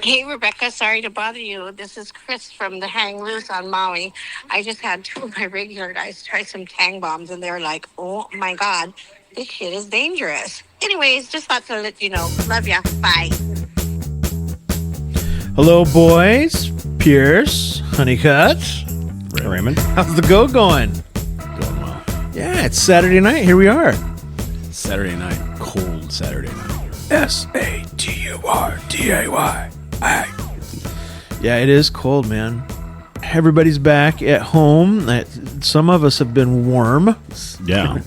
Hey, Rebecca, sorry to bother you. This is Chris from the Hang Loose on Maui. I just had two of my regular guys try some Tang bombs, and they're like, oh my God, this shit is dangerous. Anyways, just thought to let you know. Love ya. Bye. Hello, boys. Pierce, Honeycutt, Raymond. how's the go going? Going well. Yeah, it's Saturday night. Here we are. Saturday night. Cold Saturday night. Saturday. Yeah, it is cold, man. Everybody's back at home. Some of us have been warm. Yeah.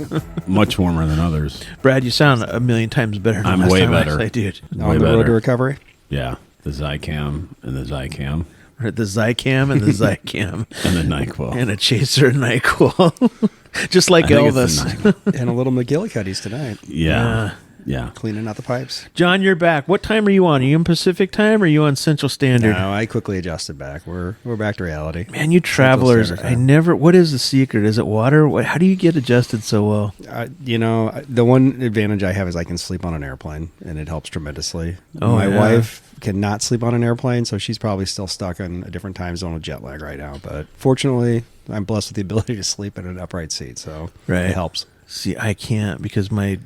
Much warmer than others. Brad, you sound a million times better than I'm last way time better. I did. Way On the road to better. recovery. Yeah. The Zycam and the Zycam We're at the Zycam and the Zycam. and the NyQuil. And a chaser and NyQuil. Just like I think it's the Elvis. NyQuil. And a little McGillicuddy's tonight. Yeah. Yeah. Cleaning out the pipes. John, you're back. What time are you on? Are you in Pacific time or are you on Central Standard? No, I quickly adjusted back. We're back to reality. Man, you travelers, Standard I Time. never, what is the secret? Is it water? How do you get adjusted so well? The one advantage I have is I can sleep on an airplane, and it helps tremendously. Oh, My yeah. wife cannot sleep on an airplane, so she's probably still stuck on a different time zone with jet lag right now. But fortunately, I'm blessed with the ability to sleep in an upright seat, so Right. it helps. See, I can't because I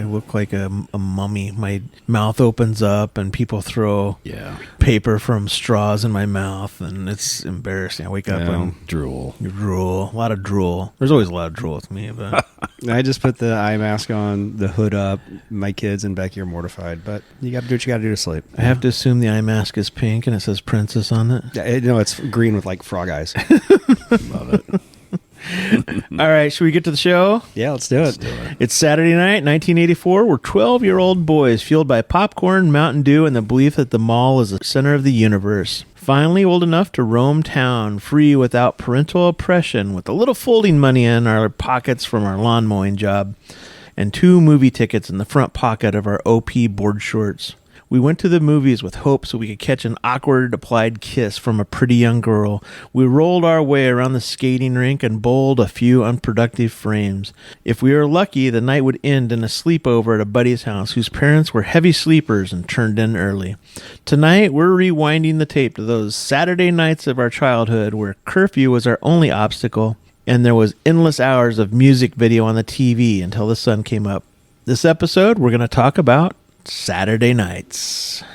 look like a mummy. My mouth opens up and people throw Yeah. paper from straws in my mouth, and it's embarrassing. I wake up Yeah. and Drool. drool, a lot of drool. There's always a lot of drool with me, but I just put the eye mask on, the hood up. My kids and Becky are mortified, but you got to do what you got to do to sleep. I have to assume the eye mask is pink and it says princess on it. It's green with like frog eyes. Love it. All right, should we get to the show? Yeah, let's do it. It's Saturday night, 1984. We're 12-year-old boys fueled by popcorn, Mountain Dew, and the belief that the mall is the center of the universe. Finally old enough to roam town, free without parental oppression, with a little folding money in our pockets from our lawn mowing job, and 2 movie tickets in the front pocket of our OP board shorts. We went to the movies with hopes that we could catch an awkward applied kiss from a pretty young girl. We rolled our way around the skating rink and bowled a few unproductive frames. If we were lucky, the night would end in a sleepover at a buddy's house whose parents were heavy sleepers and turned in early. Tonight, we're rewinding the tape to those Saturday nights of our childhood where curfew was our only obstacle and there was endless hours of music video on the TV until the sun came up. This episode, we're going to talk about Saturday nights.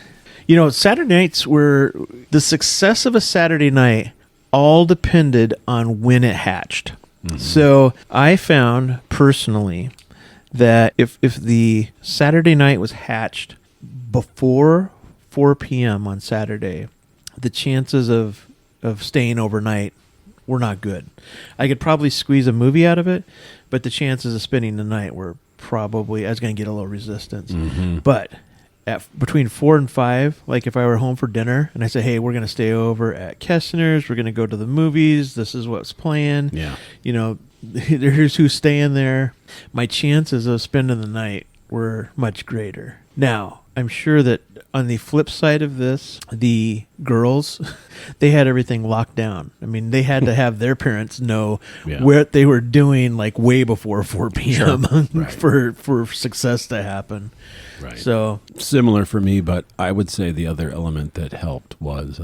You know, Saturday nights were the success of a Saturday night all depended on when it hatched. Mm-hmm. So I found personally that if the Saturday night was hatched before 4 p.m. on Saturday, the chances of staying overnight were not good. I could probably squeeze a movie out of it, but the chances of spending the night were probably, I was going to get a little resistance. Mm-hmm. But between 4 and 5, like if I were home for dinner and I said, hey, we're going to stay over at Kestner's, we're going to go to the movies, this is what's playing. Yeah. You know, here's who's staying there. My chances of spending the night were much greater. Now, I'm sure that on the flip side of this, the girls, they had everything locked down. I mean, they had to have their parents know what they were doing like way before 4 p.m. Sure. for success to happen. Right. So similar for me, but I would say the other element that helped was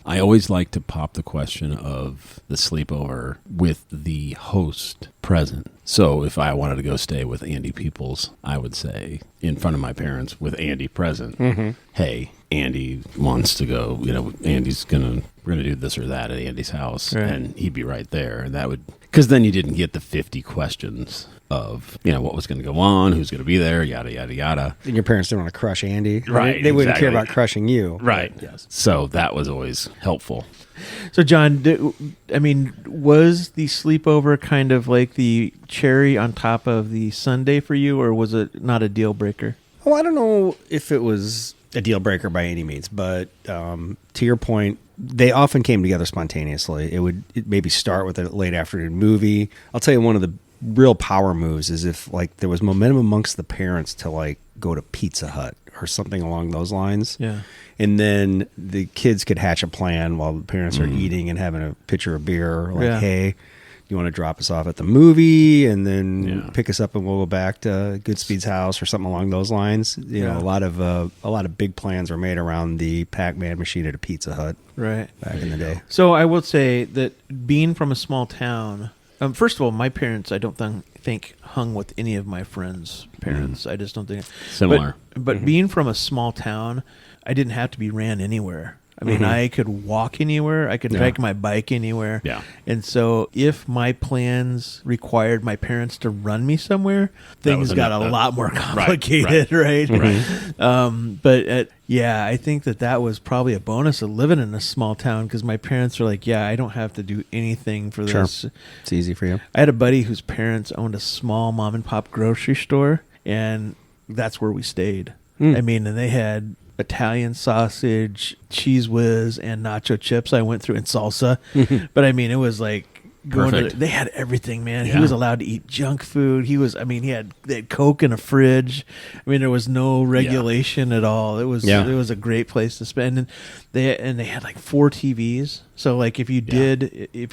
I always like to pop the question of the sleepover with the host present. So if I wanted to go stay with Andy Peoples, I would say in front of my parents with Andy present, hey, Andy wants to go, we're going to do this or that at Andy's house, and he'd be right there. And that would, because then you didn't get the 50 questions of, what was going to go on, who's going to be there, yada, yada, yada. And your parents didn't want to crush Andy. Right. They wouldn't care about crushing you. Right. Yes. So that was always helpful. So, John, was the sleepover kind of like the cherry on top of the sundae for you, or was it not a deal breaker? Oh, I don't know if it was a deal breaker by any means, but to your point, they often came together spontaneously. It maybe start with a late afternoon movie. I'll tell you, one of the real power moves is if like there was momentum amongst the parents to like go to Pizza Hut or something along those lines. Yeah. And then the kids could hatch a plan while the parents are eating and having a pitcher of beer. Like, hey, you want to drop us off at the movie and then Yeah. pick us up and we'll go back to Goodspeed's house or something along those lines. You know, a lot of big plans were made around the Pac-Man machine at a Pizza Hut Right. back in the day. So I will say that being from a small town, first of all, my parents, I don't think hung with any of my friends' parents. I just don't think. Similar. But being from a small town, I didn't have to be ran anywhere. I mean, I could walk anywhere. I could ride my bike anywhere. Yeah. And so if my plans required my parents to run me somewhere, things got a lot more complicated, right? But yeah, I think that was probably a bonus of living in a small town because my parents are like, yeah, I don't have to do anything for this. Sure. It's easy for you. I had a buddy whose parents owned a small mom and pop grocery store, and that's where we stayed. I mean, and they had Italian sausage, cheese whiz, and nacho chips I went through, and salsa. But I mean, it was like they had everything, man. He was allowed to eat junk food. They had Coke in a fridge. I mean, there was no regulation at all. It was a great place to spend. And they had like 4 TVs. So like if you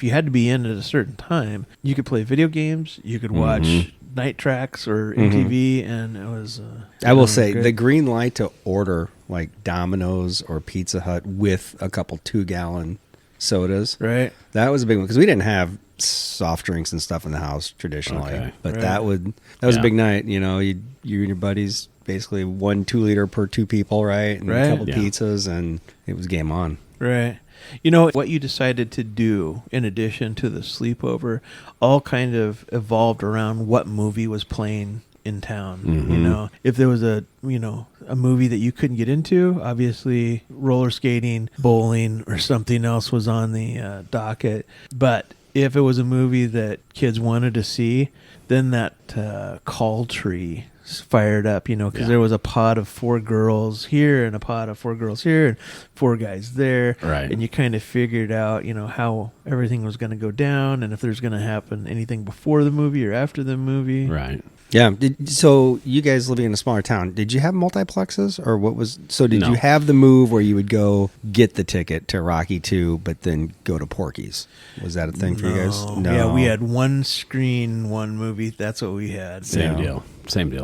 had to be in at a certain time, you could play video games, you could watch night tracks or MTV, and it was I will say great. The green light to order like Domino's or Pizza Hut with a couple 2-gallon sodas, right? That was a big one because we didn't have soft drinks and stuff in the house traditionally, but that was a big night. You know, you and your buddies basically 1 2-liter per 2 people, right? And a couple pizzas, and it was game on, right? You know, what you decided to do in addition to the sleepover all kind of evolved around what movie was playing in town. You know, if there was a movie that you couldn't get into, obviously roller skating, bowling, or something else was on the docket. But if it was a movie that kids wanted to see, then that call tree fired up, because there was a pod of 4 girls here and a pod of 4 girls here and 4 guys there. Right. And you kind of figured out, how everything was going to go down and if there's going to happen anything before the movie or after the movie. Right. Yeah. So you guys living in a smaller town, did you have multiplexes or what was? So did you have the move where you would go get the ticket to Rocky 2, but then go to Porky's? Was that a thing for you guys? No. Yeah, we had 1 screen, 1 movie. That's what we had. Same deal.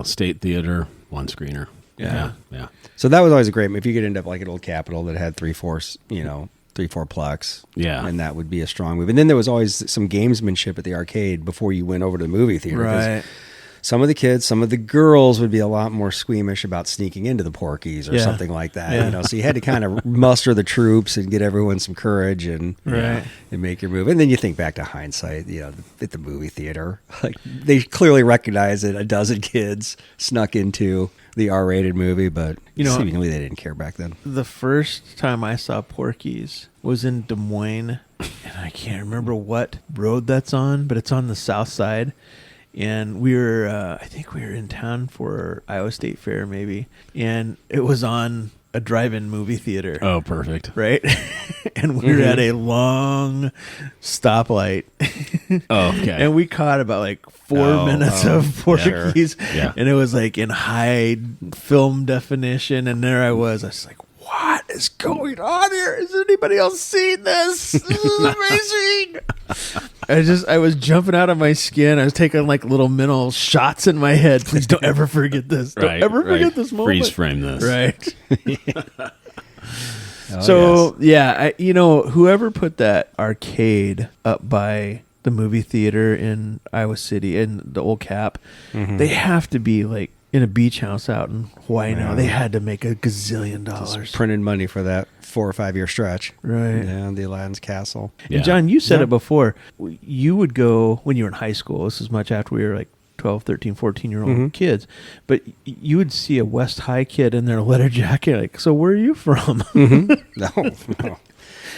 State Theater, 1 screener. Yeah. So that was always a great. If you could end up like an old Capitol that had 3/4, 3/4 Yeah. And that would be a strong move. And then there was always some gamesmanship at the arcade before you went over to the movie theater. Right. Some of the kids, some of the girls would be a lot more squeamish about sneaking into the Porkys or something like that. Yeah. So you had to kind of muster the troops and get everyone some courage and make your move. And then you think back to hindsight, at the movie theater, like they clearly recognize that a dozen kids snuck into the R-rated movie, but seemingly they didn't care back then. The first time I saw Porky's was in Des Moines, and I can't remember what road that's on, but it's on the south side. And we were, I think we were in town for Iowa State Fair maybe, and it was on a drive-in movie theater. Oh, perfect. Right? And we were at a long stoplight. Oh, okay. And we caught about like 4 minutes of Porky's. Yeah. And it was like in high film definition. And there I was like, what is going on here? Has anybody else seen this? This is amazing. I was jumping out of my skin. I was taking like little mental shots in my head. Please don't ever forget this. Don't ever forget this moment. Freeze frame this. Right. Whoever put that arcade up by the movie theater in Iowa City in the old Cap, they have to be like in a beach house out in Hawaii now. They had to make $1 gazillion. Just printed money for that 4 or 5 year stretch. Right. Yeah, the Aladdin's Castle. Yeah. And John, you said it before. You would go when you were in high school. This is much after we were like 12, 13, 14-year-old kids. But you would see a West High kid in their leather jacket. Like, so where are you from? No.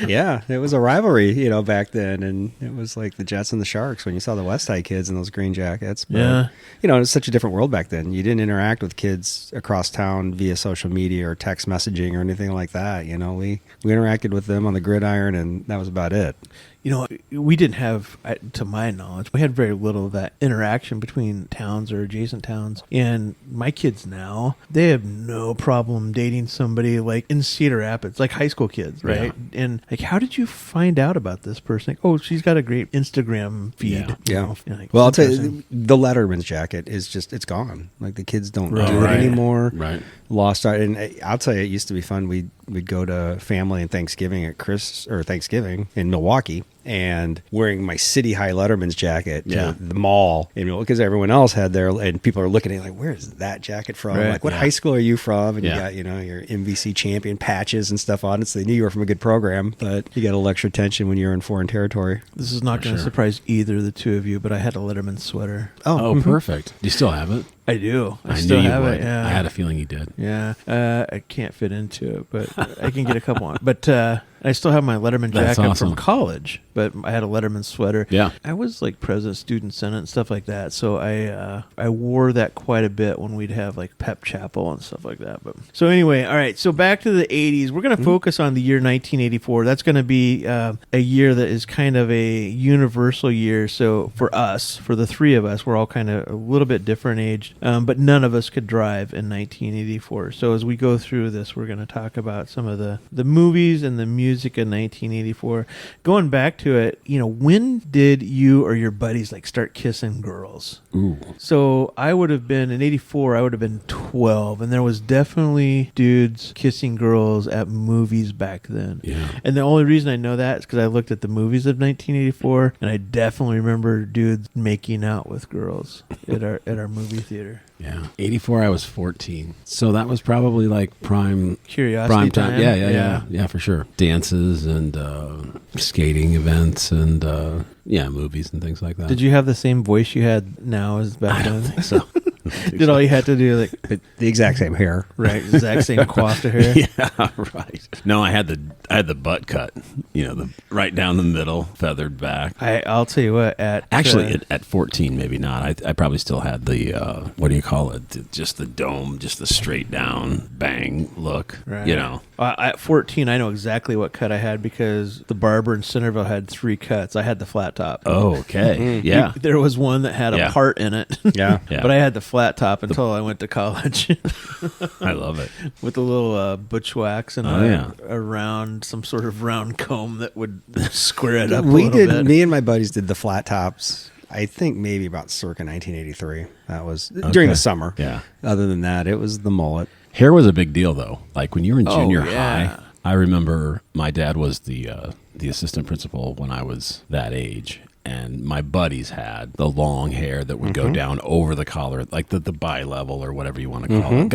Yeah, it was a rivalry, back then, and it was like the Jets and the Sharks when you saw the West High kids in those green jackets. But, it's such a different world back then. You didn't interact with kids across town via social media or text messaging or anything like that. We interacted with them on the gridiron, and that was about it. we didn't have, to my knowledge, we had very little of that interaction between towns or adjacent towns. And my kids now, they have no problem dating somebody like in Cedar Rapids, like high school kids, right? Yeah. And like, how did you find out about this person? Like, oh, she's got a great Instagram feed. Yeah. Well, I'll tell you, the Letterman's jacket is just, it's gone. Like the kids don't do it anymore. Right. Lost art. And I'll tell you, it used to be fun. We'd go to family and Thanksgiving Thanksgiving in Milwaukee, and wearing my City High Letterman's jacket to the mall, because everyone else had their, and people are looking at it like, where is that jacket from? Right. Like, what high school are you from? And you got, your MVC champion patches and stuff on it. So they knew you were from a good program, but you got a little extra tension when you're in foreign territory. This is not going to surprise either of the two of you, but I had a Letterman sweater. Oh, perfect. Do you still have it? I do. I knew still you have would. it. Yeah. I had a feeling you did. Yeah. I can't fit into it, but I can get a couple on. But I still have my Letterman That's jacket awesome. from college, but I had a Letterman sweater. Yeah. I was like president, student senate, and stuff like that. So I wore that quite a bit when we'd have like pep chapel and stuff like that. But so anyway, all right. So back to the 80s. We're going to focus on the year 1984. That's going to be a year that is kind of a universal year. So for us, for the three of us, we're all kind of a little bit different aged, but none of us could drive in 1984. So as we go through this, we're going to talk about some of the movies and the music in 1984. Going back to it, when did you or your buddies like start kissing girls? Ooh. So I would have been in 84. I would have been 12, and there was definitely dudes kissing girls at movies back then. Yeah. And the only reason I know that is because I looked at the movies of 1984, and I definitely remember dudes making out with girls at our movie theater. Yeah. 84, I was 14. So that was probably like prime Curiosity time. Yeah, for sure. Dances and skating events and movies and things like that. Did you have the same voice you had now as back then? So Did all you had to do like The exact same hair. right, exact same coiffed hair? yeah, right. No, I had the butt cut, the right down the middle, feathered back. I'll tell you what. Actually, at 14, maybe not. I probably still had the what do you call it? Just the dome, just the straight down bang look. Right. At At 14, I know exactly what cut I had because the barber in Centerville had 3 cuts. I had the flat top. Oh, okay. Yeah. There was one that had a part in it. Yeah. Yeah. But I had the flat top until I went to college I love it. with a little bushwhacks and some sort of round comb that would square it up a little bit. Me and my buddies did the flat tops. I think maybe about circa 1983. That was during the summer. Yeah. Other than that, it was the mullet. Hair was a big deal, though. Like when you were in junior yeah. high, I remember my dad was the assistant principal when I was that age. And my buddies had the long hair that would go down over the collar, like the bi-level or whatever you want to call it.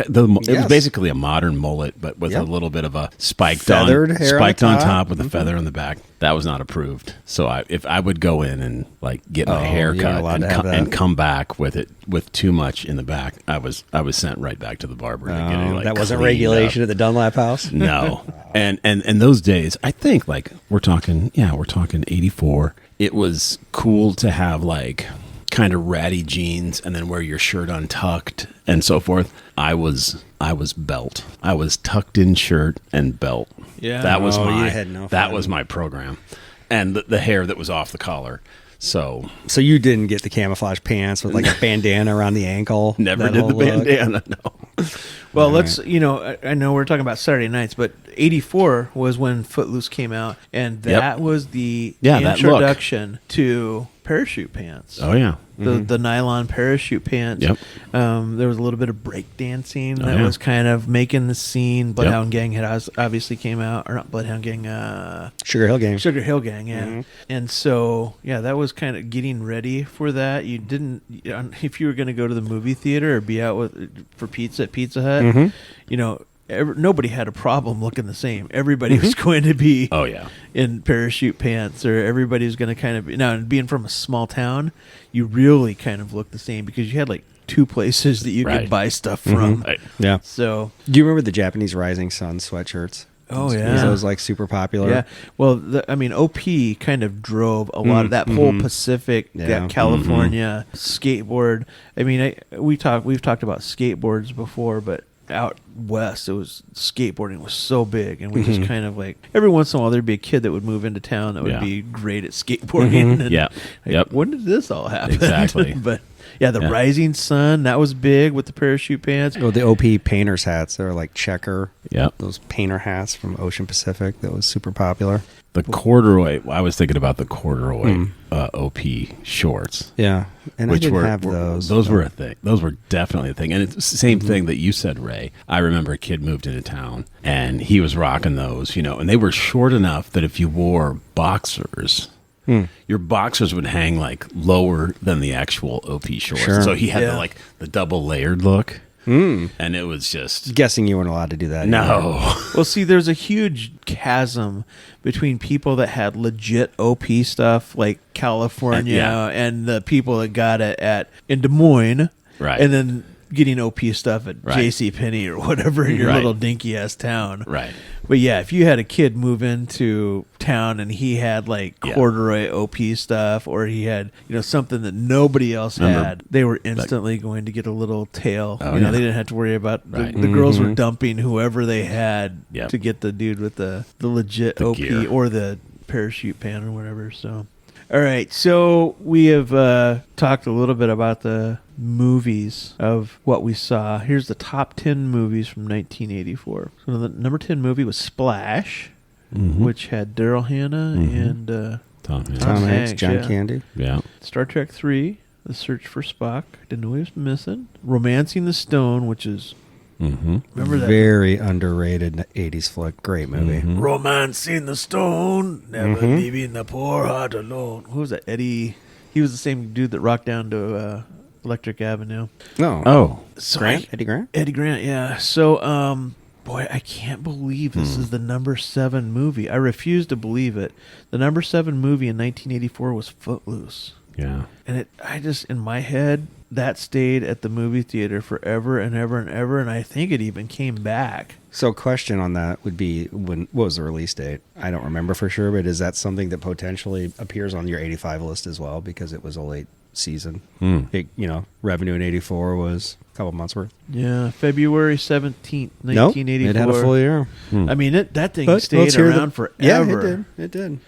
It was basically a modern mullet, but with a little bit of a spiked on top with a feather on the back. That was not approved. So if I would go in and like get my hair cut and come back with it with too much in the back, I was sent right back to the barber to get it like that wasn't cleaned regulation up. at the Dunlap house. No. and those days, I think like we're talking 84. It was cool to have like kind of ratty jeans and then wear your shirt untucked and so forth. I was belt. I was tucked in shirt and belt. Yeah. That was that was my program. And the hair that was off the collar. So you didn't get the camouflage pants with like a bandana around the ankle? Never did the bandana, no. Well, let's, I know we're talking about Saturday nights, but 84 was when Footloose came out, and that was the introduction to parachute pants. Oh, yeah. The nylon parachute pants. Yep. There was a little bit of break dancing that was kind of making the scene. Bloodhound Gang had obviously came out, or not Bloodhound Gang. Sugar Hill Gang. Sugar Hill Gang, yeah. And so, that was kind of getting ready for that. You didn't, if you were going to go to the movie theater or be out for pizza at Pizza Hut, nobody had a problem looking the same. Everybody was going to be in parachute pants, or everybody was going to kind of now, being from a small town, you really kind of look the same because you had like 2 places that you could buy stuff from. Right. Yeah. So do you remember the Japanese Rising Sun sweatshirts? Oh, yeah. Those like super popular. Yeah. Well, OP kind of drove a lot of that whole Pacific, that California skateboard. I mean, we've talked about skateboards before, but out west, it was skateboarding was so big, and we just kind of like every once in a while there'd be a kid that would move into town that would be great at skateboarding. And Yeah. like, when did this all happen? Exactly. But yeah, the Rising Sun, that was big with the parachute pants. Oh, the OP painters hats. They're like checker. Yep. Those painter hats from Ocean Pacific. That was super popular. The corduroy. I was thinking about the corduroy OP shorts. Yeah, and I didn't have those. Those were a thing. Those were definitely a thing. And it's the same thing that you said, Ray. I remember a kid moved into town, and he was rocking those, and they were short enough that if you wore boxers, your boxers would hang like lower than the actual OP shorts. Sure. So he had the double layered look. And it was just... Guessing you weren't allowed to do that. No. Well, see, there's a huge chasm between people that had legit OP stuff like California and the people that got it in Des Moines. Right. And then getting OP stuff at JCPenney or whatever in your little dinky-ass town. Right. But yeah, if you had a kid move into town and he had like corduroy OP stuff, or he had something that nobody else had, they were instantly going to get a little tail. They didn't have to worry about the girls were dumping whoever they had to get the dude with the legit OP gear. or the parachute pan or whatever. So, all right, so we have talked a little bit about the movies of what we saw. Here's the top 10 movies from 1984. So the number 10 movie was Splash, which had Daryl Hannah and Tom Hanks, John Candy. Yeah. Star Trek 3, The Search for Spock. Didn't know he was missing. Romancing the Stone, which is remember that? Very underrated 80s flick. Great movie. Romancing the Stone, never leaving the poor heart alone. Who was that? Eddie. He was the same dude that rocked down to Electric Avenue. No. Oh. So Grant? Eddie Grant? Eddie Grant, yeah. So, boy, I can't believe this is the number 7 movie. I refuse to believe it. The number 7 movie in 1984 was Footloose. Yeah. And I just, in my head, that stayed at the movie theater forever and ever and ever, and I think it even came back. So question on that would be, what was the release date? I don't remember for sure, but is that something that potentially appears on your 85 list as well, because it was a late season? It, revenue in 84 was a couple months worth. Yeah, February 17th, Nope, 1984. it had a full year. I mean, that thing But stayed let's hear around forever. Yeah, it did.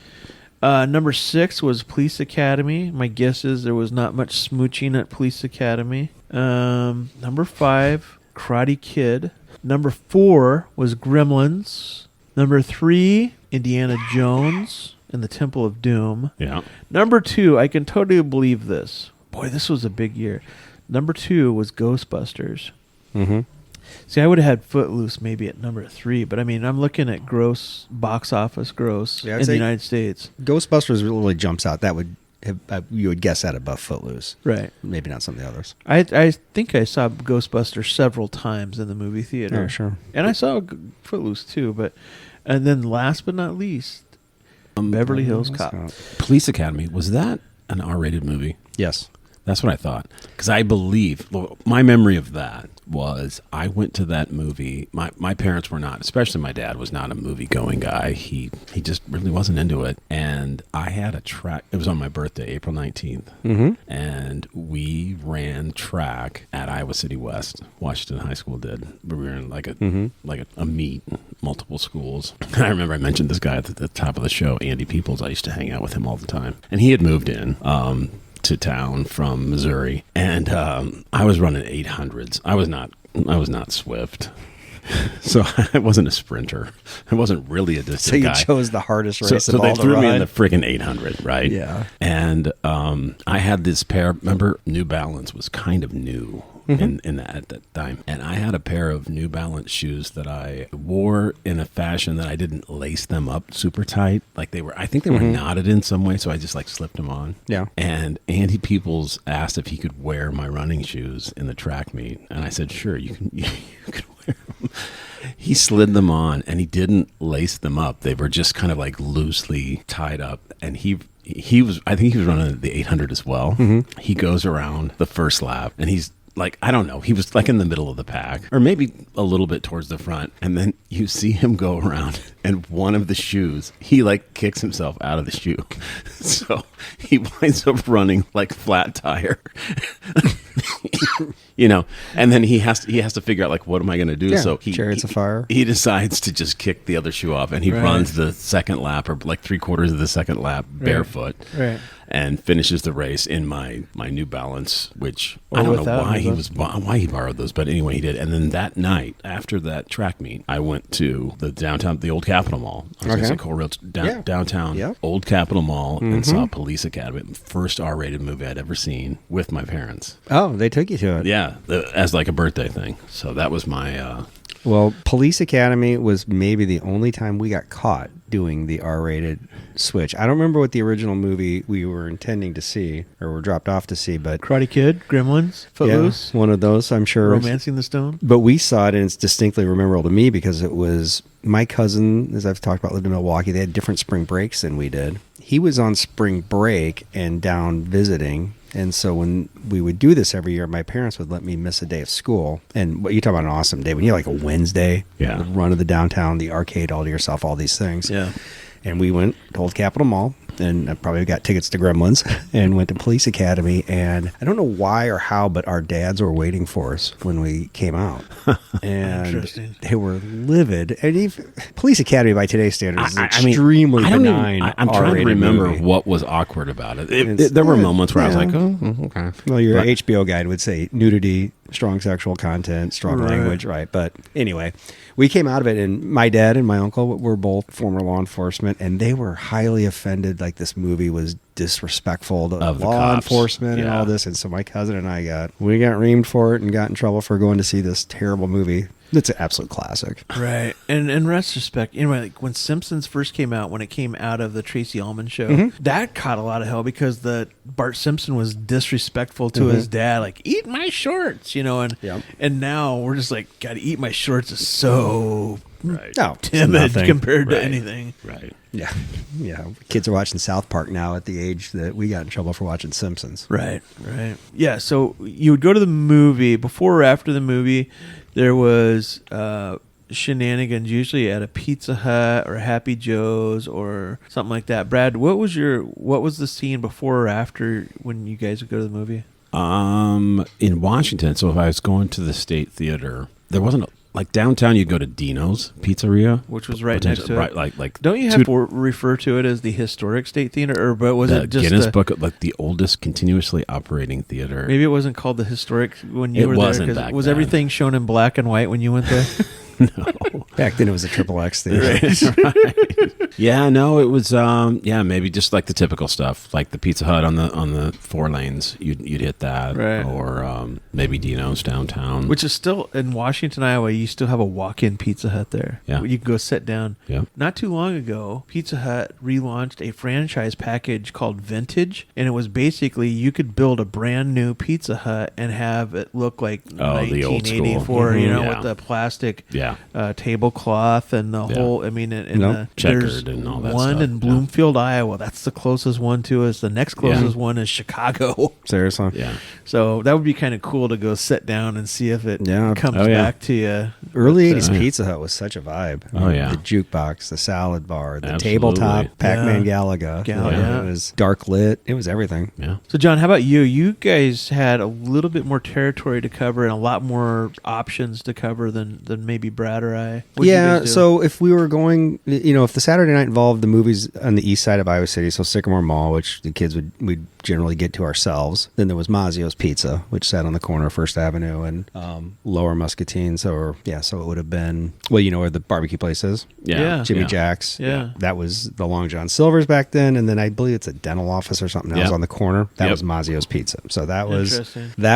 Number 6 was Police Academy. My guess is there was not much smooching at Police Academy. Number 5, Karate Kid. Number 4 was Gremlins. Number 3, Indiana Jones and the Temple of Doom. Yeah. Number 2, I can totally believe this. Boy, this was a big year. Number 2 was Ghostbusters. See, I would have had Footloose maybe at number 3, but I mean, I'm looking at box office gross in the United States. Ghostbusters really jumps out. That would have, you would guess that above Footloose. Right. Maybe not some of the others. I think I saw Ghostbusters several times in the movie theater. Oh, sure. And I saw Footloose too, and then last but not least, Beverly Hills Cop. Police Academy. Was that an R-rated movie? Yes. That's what I thought. Because I believe, my memory of that was I went to that movie. My parents were not, especially my dad was not a movie-going guy. He just really wasn't into it. And I had a track. It was on my birthday, April 19th. And we ran track at Iowa City West. Washington High School did. We were in like a meet, multiple schools. I remember I mentioned this guy at the top of the show, Andy Peoples. I used to hang out with him all the time. And he had moved in. To town from Missouri, and I was running 800s. I was not swift, so I wasn't a sprinter. I wasn't really a distance guy. So you chose the hardest race so of all they to threw me in run? the friggin' 800, right? Yeah. And I had this pair. Remember, New Balance was kind of new. At that time. And I had a pair of New Balance shoes that I wore in a fashion that I didn't lace them up super tight. Like I think they were knotted in some way, so I just like slipped them on. Yeah. And Andy Peoples asked if he could wear my running shoes in the track meet. And I said, sure, you can wear them. He slid them on and he didn't lace them up. They were just kind of like loosely tied up. And I think he was running the 800 as well. He goes around the first lap and he's like, I don't know, he was like in the middle of the pack or maybe a little bit towards the front. And then you see him go around and one of the shoes, he like kicks himself out of the shoe. So he winds up running like flat tire you know, and then he has to figure out like, what am I going to do? Yeah, So chariots of fire. He decides to just kick the other shoe off, and he runs the second lap, or like 3/4 of the second lap, barefoot, and finishes the race in my New Balance, which I don't know why he borrowed those, but anyway, he did. And then that night after that track meet, I went to the old Capitol Mall. I was going to say Coral Rail, downtown, old Capitol Mall, and saw Police Academy, first R-rated movie I'd ever seen with my parents. Oh, they took you to it. Yeah, as like a birthday thing. So that was my... Well, Police Academy was maybe the only time we got caught doing the R-rated switch. I don't remember what the original movie we were intending to see or were dropped off to see, but... Karate Kid, Gremlins, Footloose. Yeah, one of those, I'm sure. Romancing the Stone. But we saw it, and it's distinctly memorable to me because it was... My cousin, as I've talked about, lived in Milwaukee. They had different spring breaks than we did. He was on spring break and down visiting. And so when we would do this every year, my parents would let me miss a day of school. And what you talk about an awesome day when you have like a Wednesday, the run of the downtown, the arcade all to yourself, all these things. Yeah. And we went to Old Capitol Mall, and I probably got tickets to Gremlins, and went to Police Academy. And I don't know why or how, but our dads were waiting for us when we came out. And they were livid. And Police Academy, by today's standards, is extremely benign. I'm trying to remember what was awkward about it. There were moments where I was like, oh, okay. Well, your HBO guide would say nudity, strong sexual content, strong language, right? But anyway, we came out of it, and my dad and my uncle were both former law enforcement, and they were highly offended. Like this movie was disrespectful to law enforcement and all this. And so my cousin and I got reamed for it and got in trouble for going to see this terrible movie. It's an absolute classic. Right. And in retrospect, anyway, like when Simpsons first came out, when it came out of the Tracy Ullman show, that caught a lot of hell because Bart Simpson was disrespectful to his dad, like, eat my shorts, you know, and now we're just like, gotta eat my shorts is so timid compared to anything. Right. Yeah. Yeah. Kids are watching South Park now at the age that we got in trouble for watching Simpsons. Right. Yeah, so you would go to the movie. Before or after the movie, there was shenanigans, usually at a Pizza Hut or Happy Joe's or something like that. Brad, what was the scene before or after when you guys would go to the movie? In Washington, so if I was going to the State Theater, there wasn't like downtown. You'd go to Dino's Pizzeria, which was right next to it. Like don't you have to refer to it as the historic State Theater, but was it just Guinness Book of like the oldest continuously operating theater? Maybe it wasn't called the historic when you were there. Because was everything shown in black and white when you went there? No. Back then it was a XXX theater. Right. Yeah, no, it was maybe just like the typical stuff, like the Pizza Hut on the 4 lanes. You'd hit that, right. Or maybe Dino's downtown, which is still in Washington, Iowa. You still have a walk-in Pizza Hut there. Yeah, you can go sit down. Yeah. Not too long ago, Pizza Hut relaunched a franchise package called Vintage, and it was basically you could build a brand new Pizza Hut and have it look like 1984, you know, with the plastic. Yeah. Tablecloth and the whole. I mean, checkered and all that one stuff. in Bloomfield, Iowa. That's the closest one to us. The next closest one is Chicago. Seriously, yeah. So that would be kind of cool to go sit down and see if it comes back to you. Early '80s Pizza Hut was such a vibe. The jukebox, the salad bar, the tabletop, Pac-Man Galaga. It was dark lit. It was everything. Yeah. So John, how about you? You guys had a little bit more territory to cover and a lot more options to cover than maybe Brad or I. So if we were going, if the Saturday night involved the movies on the east side of Iowa City, so Sycamore Mall, which the kids we'd generally get to ourselves. Then there was Mazzio's Pizza, which sat on the corner of First Avenue and Lower Muscatine. So it would have been, where the barbecue place is. Yeah. Jimmy Jack's. Yeah. That was the Long John Silver's back then. And then I believe it's a dental office or something that was on the corner. That was Mazzio's Pizza. So that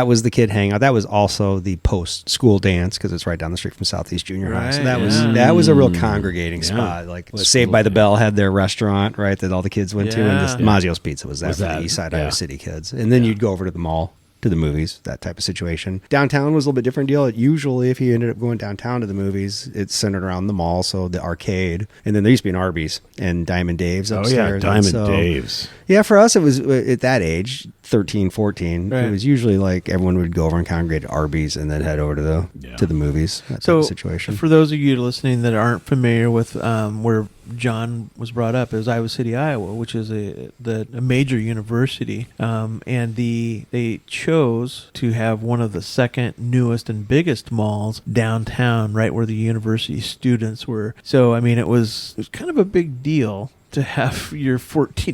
was the kid hangout. That was also the post-school dance because it's right down the street from Southeast Junior High. So that was a real congregating spot. Like Saved by the Bell had their restaurant, right, that all the kids went to, and Mazzio's Pizza was that for the East Side Iowa City kids. And then you'd go over to the mall, to the movies, that type of situation. Downtown was a little bit different deal. Usually, if you ended up going downtown to the movies, it's centered around the mall, so the arcade. And then there used to be an Arby's and Diamond Dave's upstairs. Diamond Dave's. Yeah, for us, it was at that age, 13, 14. Right. It was usually like everyone would go over and congregate at Arby's and then head over to the movies. That type of situation. For those of you listening that aren't familiar with where John was brought up, is Iowa City, Iowa, which is a major university, and they chose to have one of the second newest and biggest malls downtown, right where the university students were. So I mean, it was kind of a big deal to have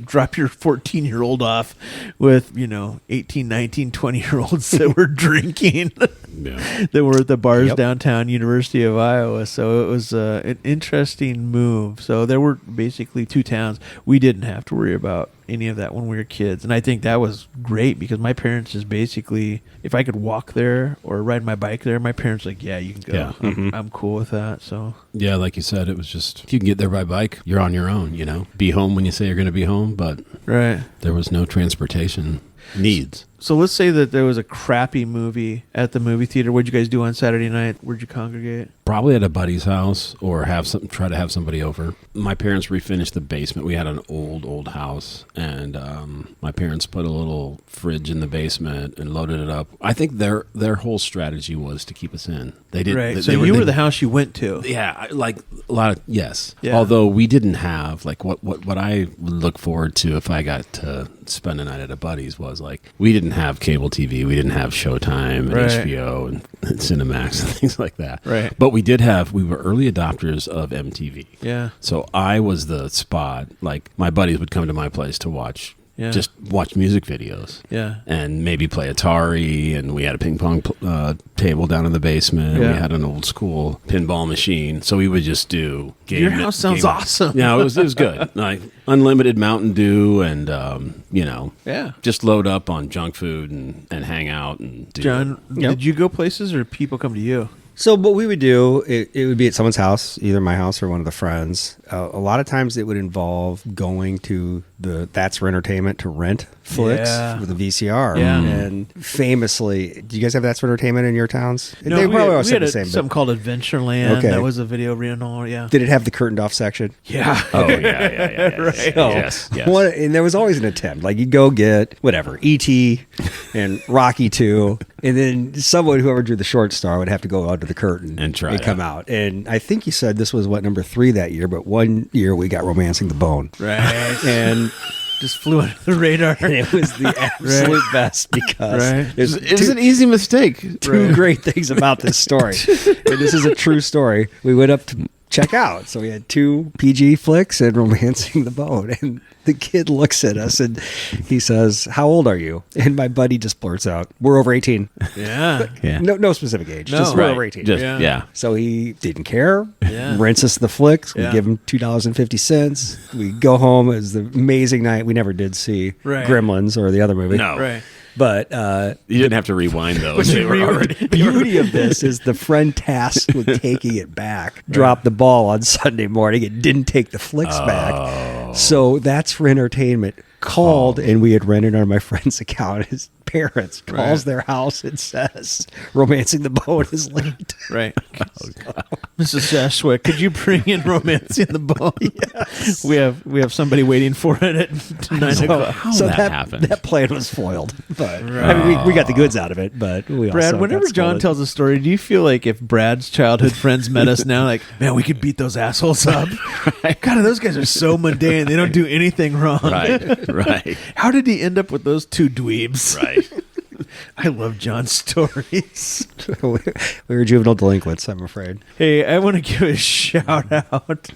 drop your 14-year-old off with, 18, 19, 20-year-olds that were drinking that were at the bars downtown University of Iowa. So it was an interesting move. So there were basically two towns. We didn't have to worry about any of that when we were kids. And I think that was great because my parents just basically, if I could walk there or ride my bike there, my parents were like, yeah, you can go. Yeah. I'm cool with that. So yeah, like you said, it was just, if you can get there by bike, you're on your own, Be home when you say you're going to be home, but right. There was no transportation needs. So let's say that there was a crappy movie at the movie theater. What'd you guys do on Saturday night? Where'd you congregate? Probably at a buddy's house or try to have somebody over. My parents refinished the basement. We had an old house, and my parents put a little fridge in the basement and loaded it up. I think their whole strategy was to keep us in. They did. Right. So you were the house you went to. Yeah, like a lot of yes. Yeah. Although we didn't have like what I would look forward to if I got to spend a night at a buddy's was like we didn't have cable TV, we didn't have Showtime and HBO and Cinemax and things like that. Right. But we were early adopters of MTV. Yeah. So I was the spot. Like my buddies would come to my place to watch. Yeah. Just watch music videos. Yeah. And maybe play Atari, and we had a ping pong table down in the basement. Yeah. We had an old school pinball machine. So we would just do game. Your house sounds awesome. Yeah, it was good. Like unlimited Mountain Dew and, just load up on junk food and hang out. And do John, did you go places or people come to you? So what we would do, it would be at someone's house, either my house or one of the friends. A lot of times it would involve going to That's for Entertainment to rent flicks with a VCR. Yeah. And famously, do you guys have That's for Entertainment in your towns? No, they we always had the same. Something called Adventureland. Okay. That was a video rental. Yeah. Did it have the curtained off section? Yeah. Oh, yeah. Right. So, yes. And there was always an attempt. Like you'd go get whatever, E.T. and Rocky 2, and then whoever drew the short star would have to go out to the curtain and try and come out. And I think you said this was number 3 that year, but one year we got Romancing the Bone. Right. And just flew under the radar. And it was the absolute best because it was an easy mistake. Two great things about this story. And this is a true story. We went up to check out. So we had 2 PG flicks and Romancing the Bone. And the kid looks at us and he says, "How old are you?" And my buddy just blurts out, "We're over 18. Yeah. No specific age. No. Just we're over 18. Yeah. So he didn't care. Yeah. Rents us the flicks. We Yeah. give him $2.50. We go home. It was the amazing night. We never did see Gremlins or the other movie. No. Right. But you didn't have to rewind those. the beauty of this is the friend tasked with taking it back dropped the ball on Sunday morning. It didn't take the flicks back. So That's for Entertainment called, and we had rented on my friend's account. His parents calls their house and says, "Romancing the Bone is late." Right. Mrs. Jashwick, could you bring in Romancing the Bone? Yes. We have somebody waiting for it at 9 o'clock. How that happened? That plan was foiled. But I mean, we got the goods out of it. But we Brad, also whenever got John scolded. tells a story, do you feel like if Brad's childhood friends met us now, like, man, we could beat those assholes up? God, those guys are so mundane. They don't do anything wrong. Right. How did he end up with those 2 dweebs? Right. I love John's stories. we were juvenile delinquents, I'm afraid. Hey, I want to give a shout out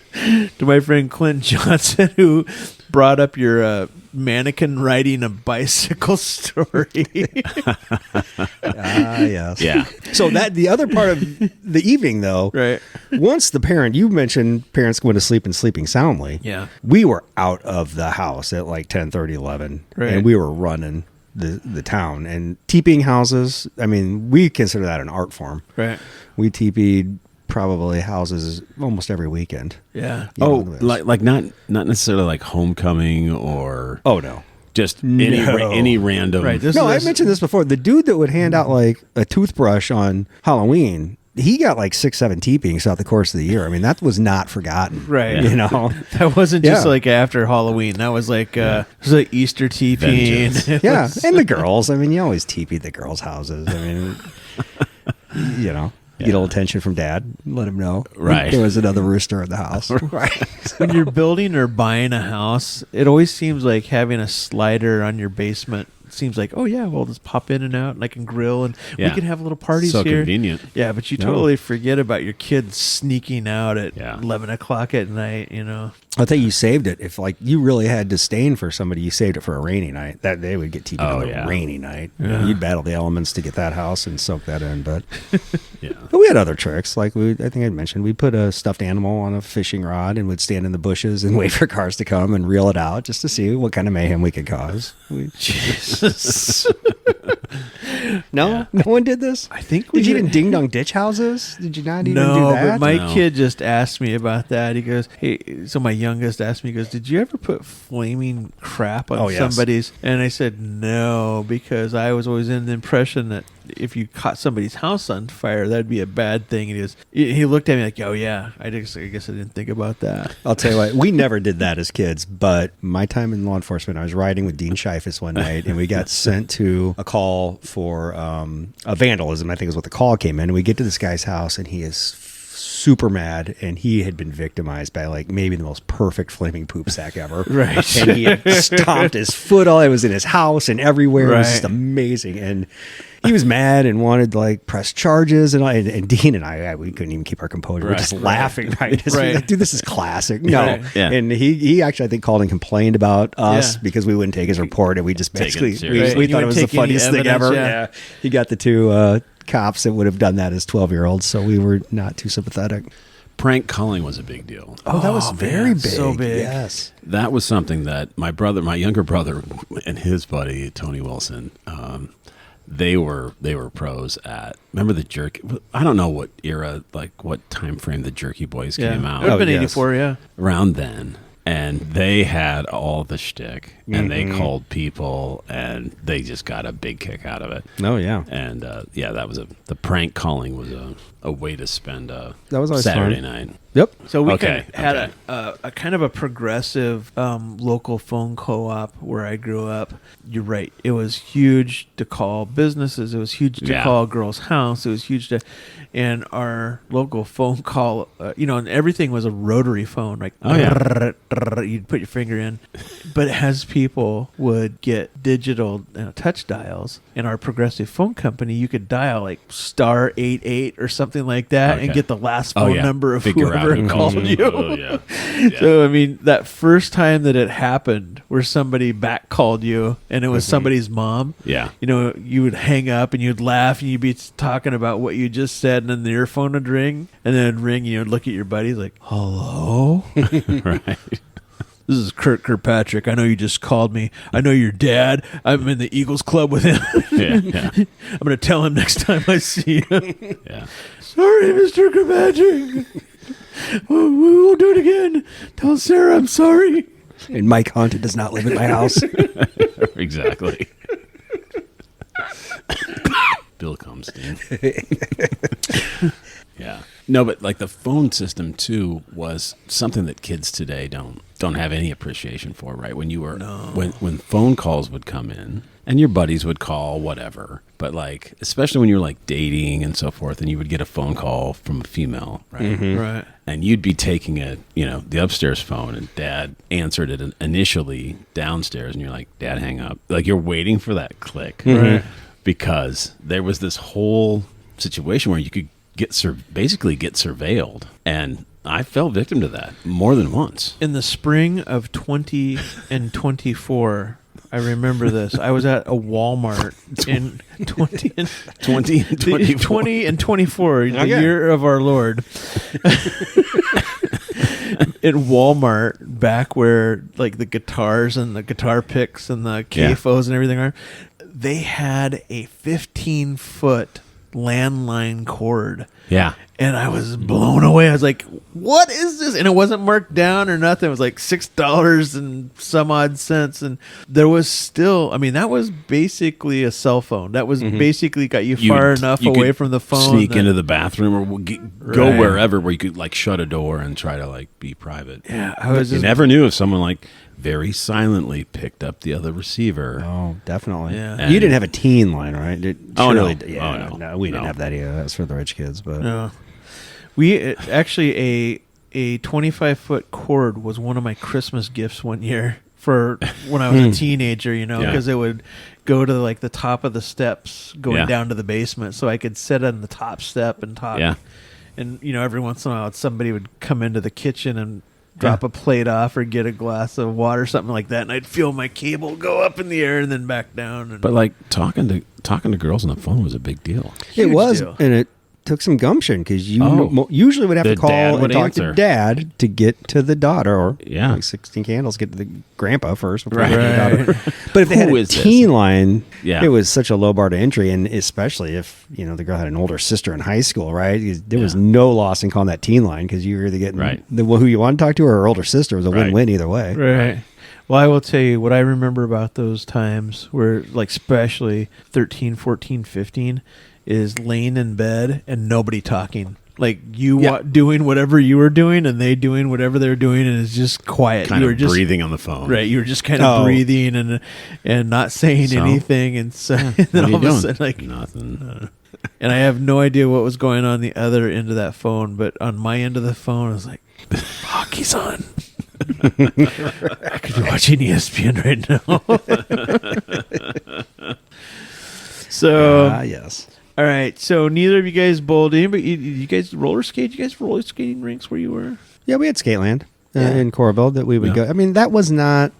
to my friend Clint Johnson, who brought up your mannequin riding a bicycle story. Yes. Yeah. So the other part of the evening, though, Right. once you mentioned parents going to sleep and sleeping soundly. Yeah. We were out of the house at like 10:30, 11, Right. and we were running the town. And teepeeing houses, I mean, we consider that an art form. Right. We teepeed probably houses almost every weekend. Yeah. Like not necessarily like homecoming or Oh, no. just any random. Right. I mentioned this before. The dude that would hand out like a toothbrush on Halloween, he got like 6-7 teepeings throughout the course of the year. I mean, that was not forgotten. Right. You know? That wasn't just like after Halloween. That was like it was like Easter teepeeing. Yeah. And the girls. I mean, you always teepee the girls' houses. I mean, you know. get a little attention from Dad. Let him know. Right. There was another rooster in the house. Right. When you're building or buying a house, it always seems like having a slider on your basement seems like, oh yeah, we'll just pop in and out, and I can grill, and we can have little parties so here. Convenient. Yeah, but you totally forget about your kids sneaking out at 11 o'clock at night. I'll tell you saved it. If like you really had disdain for somebody, you saved it for a rainy night. That they would get TV on a rainy night. Yeah. You'd battle the elements to get that house and soak that in. But Yeah. but we had other tricks. Like I think I mentioned, we put a stuffed animal on a fishing rod and would stand in the bushes and wait for cars to come and reel it out just to see what kind of mayhem we could cause. Jesus. No one did this. I think Did you even ding dong ditch houses? Did you not even do No, that? but my kid just asked me about that. He goes, hey, so my youngest asked me, he goes, did you ever put flaming crap on somebody's? And I said, no, because I was always in the impression that if you caught somebody's house on fire, that'd be a bad thing. And he looked at me like, oh yeah, I guess I didn't think about that. I'll tell you what, we never did that as kids, but my time in law enforcement, I was riding with Dean Scheifus one night, and we got sent to a call for a vandalism, I think is what the call came in. And we get to this guy's house, and he is super mad, and he had been victimized by like maybe the most perfect flaming poop sack ever. Right. And he had stomped his foot all, it was in his house and everywhere. It was Right. just amazing. And he was mad and wanted to like press charges, and Dean and I we couldn't even keep our composure. We're just laughing, right? Just like, dude, this is classic. No. Right. Yeah. And he actually, I think, called and complained about us because we wouldn't take his report, and we just basically we thought it was the funniest thing ever. Yeah. He got the two cops that would have done that as 12-year-olds, so we were not too sympathetic. Prank calling was a big deal. Oh, that was very big. So big. Yes. That was something that my younger brother and his buddy, Tony Wilson, they were pros at. Remember the jerky? I don't know what era, like what time frame the Jerky Boys came out. It would have been 84, yeah. Around then. And they had all the shtick, and they called people, and they just got a big kick out of it. Oh, yeah. And that was the prank calling was a way to spend a That was always Saturday fun. night. Yep. So we had a kind of a progressive local phone co-op where I grew up. You're right. It was huge to call businesses. It was huge to call a girl's house. It was huge to, and our local phone call, and everything was a rotary phone. Like, you'd put your finger in. But as people would get digital touch dials, in our progressive phone company, you could dial like star 88 or something like that and get the last phone number of whoever called you. Oh, yeah. So, I mean, that first time that it happened where somebody back called you and it was somebody's mom, you would hang up and you'd laugh and you'd be talking about what you just said, and then the earphone would ring, and then it'd ring, and you'd look at your buddies like, hello? Right. This is Kurt Kirkpatrick. I know you just called me. I know your dad. I'm in the Eagles Club with him. I'm going to tell him next time I see him. Yeah. Sorry, Mr. Kirkpatrick. We won't do it again. Tell Sarah I'm sorry. And Mike Hunt does not live in my house. Exactly. Bill comes in. Yeah. No, but like the phone system too was something that kids today don't have any appreciation for, right? When you were when phone calls would come in and your buddies would call, whatever. But like, especially when you were like dating and so forth, and you would get a phone call from a female, right? Right. And you'd be taking the upstairs phone, and Dad answered it initially downstairs, and you're like, Dad, hang up. Like you're waiting for that click, Right. Because there was this whole situation where you could basically get surveilled, and I fell victim to that more than once. In the spring of 20 and 24, I remember this. I was at a Walmart in 20 and 24. 20 and 24, the year of our Lord. In Walmart, back where like the guitars and the guitar picks and the CAFOs and everything are, they had a 15-foot landline cord. Yeah. And I was blown away. I was like, what is this? And it wasn't marked down or nothing. It was like $6 and some odd cents. And there was still, I mean, that was basically a cell phone. That was basically got you far enough away from the phone. Sneak into the bathroom or go wherever where you could like shut a door and try to like be private. Yeah. You never knew if someone like very silently picked up the other receiver. Oh, definitely. Yeah. You didn't have a teen line, right? No, we didn't have that either. That's for the rich kids. But No. We actually a 25-foot cord was one of my Christmas gifts one year for when I was a teenager, because it would go to like the top of the steps going down to the basement, so I could sit on the top step and talk. Yeah. And every once in a while somebody would come into the kitchen and drop a plate off or get a glass of water, something like that, and I'd feel my cable go up in the air and then back down. And But like talking to girls on the phone was a big deal. It Huge was, deal. and it took some gumption because usually would have The to call dad and would talk answer. to dad to get to the daughter, or Yeah. like 16 candles, get to the grandpa first before Right. you get to the daughter. But if they had Who a is this? teen line, Yeah. it was such a low bar to entry, and especially if the girl had an older sister in high school, right? There was no loss in calling that teen line because you were either getting Right. who you want to talk to or her older sister. It was a Right. win-win either way. Right. Well, I will tell you what I remember about those times where, like, especially 13, 14, 15, is laying in bed and nobody talking. Like, you doing whatever you were doing and they doing whatever they're doing, and it's just quiet. Kind you were of just breathing on the phone. Right. You were just kind of breathing and not saying So? anything. And so and What then are you all of a doing? sudden, like, Nothing. and I have no idea what was going on the other end of that phone, but on my end of the phone, I was like, hockey's on. I could be watching ESPN right now. So, Yes. all right. So neither of you guys bowled in, but you guys roller skate? You guys have roller skating rinks where you were? Yeah, we had Skateland Yeah. in Coralville that we would go. I mean, that was not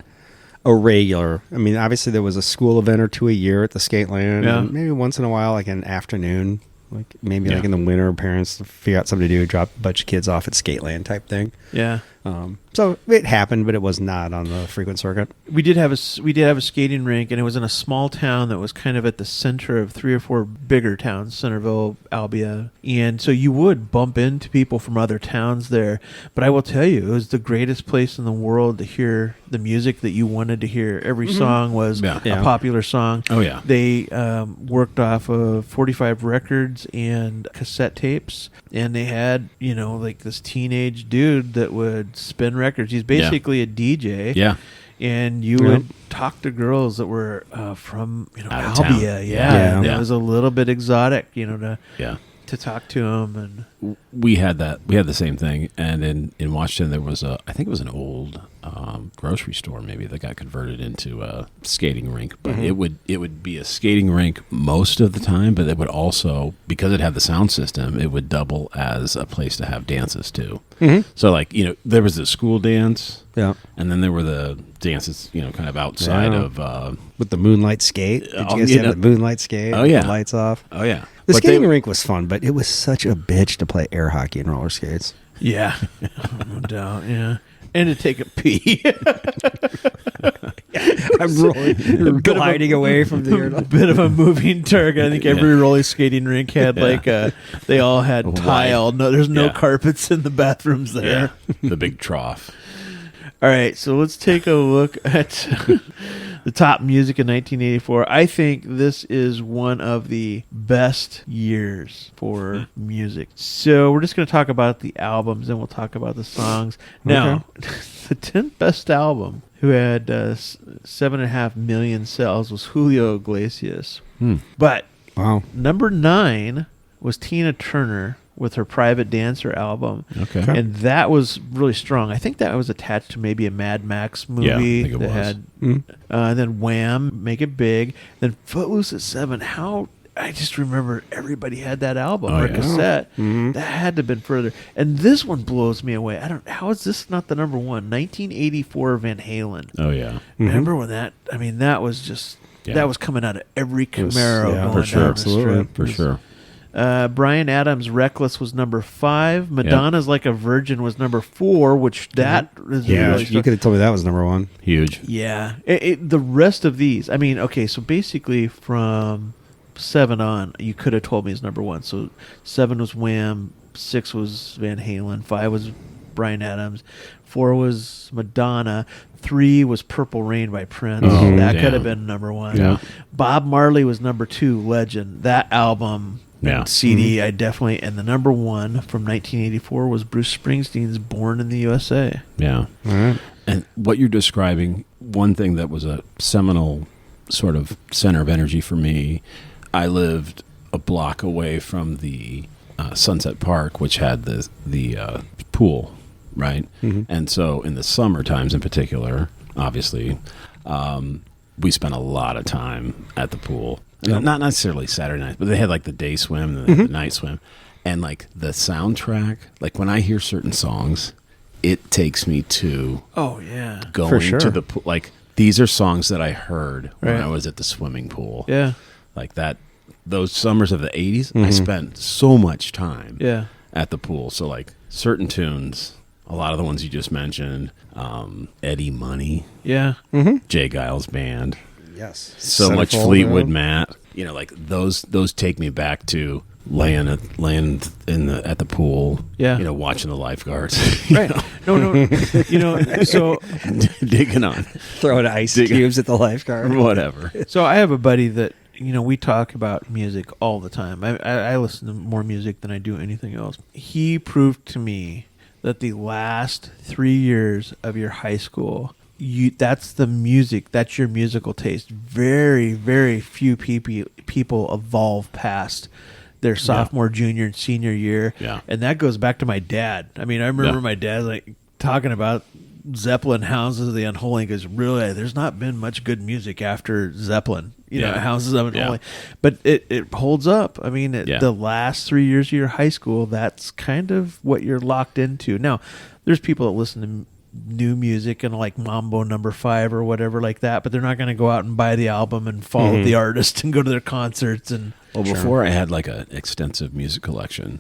a regular. I mean, obviously there was a school event or two a year at the Skateland. Yeah. And maybe once in a while, like an afternoon, like maybe Yeah. like in the winter, parents figure out something to do, drop a bunch of kids off at Skateland type thing. Yeah. So it happened, but it was not on the frequent circuit. We did have a skating rink, and it was in a small town that was kind of at the center of 3 or 4 bigger towns, Centerville, Albia, and so you would bump into people from other towns there. But I will tell you, it was the greatest place in the world to hear the music that you wanted to hear. Every song was Yeah. a popular song. Oh, yeah. They worked off of 45 records and cassette tapes, and they had like this teenage dude that would spin records. He's basically a DJ. Yeah. And you would talk to girls that were from Out of town. Albia, Yeah. And it was a little bit exotic, to Yeah. talk to them. And We had that. We had the same thing. And in Washington, there was I think it was an old grocery store maybe that got converted into a skating rink. But it would be a skating rink most of the time. But it would also, because it had the sound system, it would double as a place to have dances too. So like there was the school dance. Yeah. And then there were the dances, kind of outside of. With the moonlight skate. Did you guys you have the moonlight skate? Oh, with yeah. The lights off. Oh yeah. The But skating they- rink was fun, but it was such a bitch to play air hockey and roller skates. yeah, no doubt, yeah. And to take a pee. I'm rolling, gliding away from the air. Bit of a moving target. I think every roller skating rink had they all had tile. No, there's no carpets in the bathrooms there. the big trough. All right, so let's take a look at the top music in 1984. I think this is one of the best years for music. So we're just going to talk about the albums, and we'll talk about the songs. Now, the 10th best album, who had 7.5 million sales, was Julio Iglesias. But Wow. number 9 was Tina Turner with her Private Dancer album. Okay. And that was really strong. I think that was attached to maybe a Mad Max movie Yeah, I think it that was. had and then Wham, Make It Big. Then Footloose at 7. I just remember everybody had that album or yeah. cassette. That had to have been further. And this one blows me away. How is this not the number one? 1984 Van Halen. Oh yeah. Remember when that was just Yeah. that was coming out of every Camaro yeah, going for down sure, the absolutely. strip. For sure. Bryan Adams' Reckless was number 5. Madonna's Like a Virgin was number 4, which that is Yeah, really you strong. could have told me that was number one. Huge. Yeah. The rest of these, I mean, okay, so basically from 7 on, you could have told me is number 1. So 7 was Wham, 6 was Van Halen, 5 was Bryan Adams, 4 was Madonna, 3 was Purple Rain by Prince. Oh, that damn. could have been number 1. Yeah. Bob Marley was number 2, Legend. That album... Yeah. CD, I definitely, and the number 1 from 1984 was Bruce Springsteen's Born in the USA. Yeah. All right. And what you're describing, one thing that was a seminal sort of center of energy for me, I lived a block away from the Sunset Park, which had the pool, right? And so in the summer times in particular, obviously, we spent a lot of time at the pool. Not necessarily Saturday nights, but they had like the day swim, the night swim. And like the soundtrack, like when I hear certain songs, it takes me to going For sure. to the pool. Like these are songs that I heard when Right. I was at the swimming pool. Yeah. Like that, those summers of the 80s, I spent so much time Yeah. at the pool. So like certain tunes, a lot of the ones you just mentioned, Eddie Money, Yeah. Jay Giles Band, Yes. so much Centerfold, Fleetwood Mac. You know, like those take me back to laying at the pool. Yeah. You know, watching the lifeguards. Right. No. You know, so Digging on Throwing ice cubes at the lifeguard. whatever. so I have a buddy that, you know, we talk about music all the time. I listen to more music than I do anything else. He proved to me that the last 3 years of your high school, that's the music, that's your musical taste. Very, very few people evolve past their sophomore, junior, and senior year. Yeah. And that goes back to my dad. I mean, I remember my dad like talking about Zeppelin, Houses of the Unholy, because really there's not been much good music after Zeppelin, you know, Houses of the Unholy. But it holds up. I mean, the last 3 years of your high school, that's kind of what you're locked into. Now, there's people that listen to new music and like Mambo Number 5 or whatever like that, but they're not going to go out and buy the album and follow the artist and go to their concerts. And Well, before I had like an extensive music collection,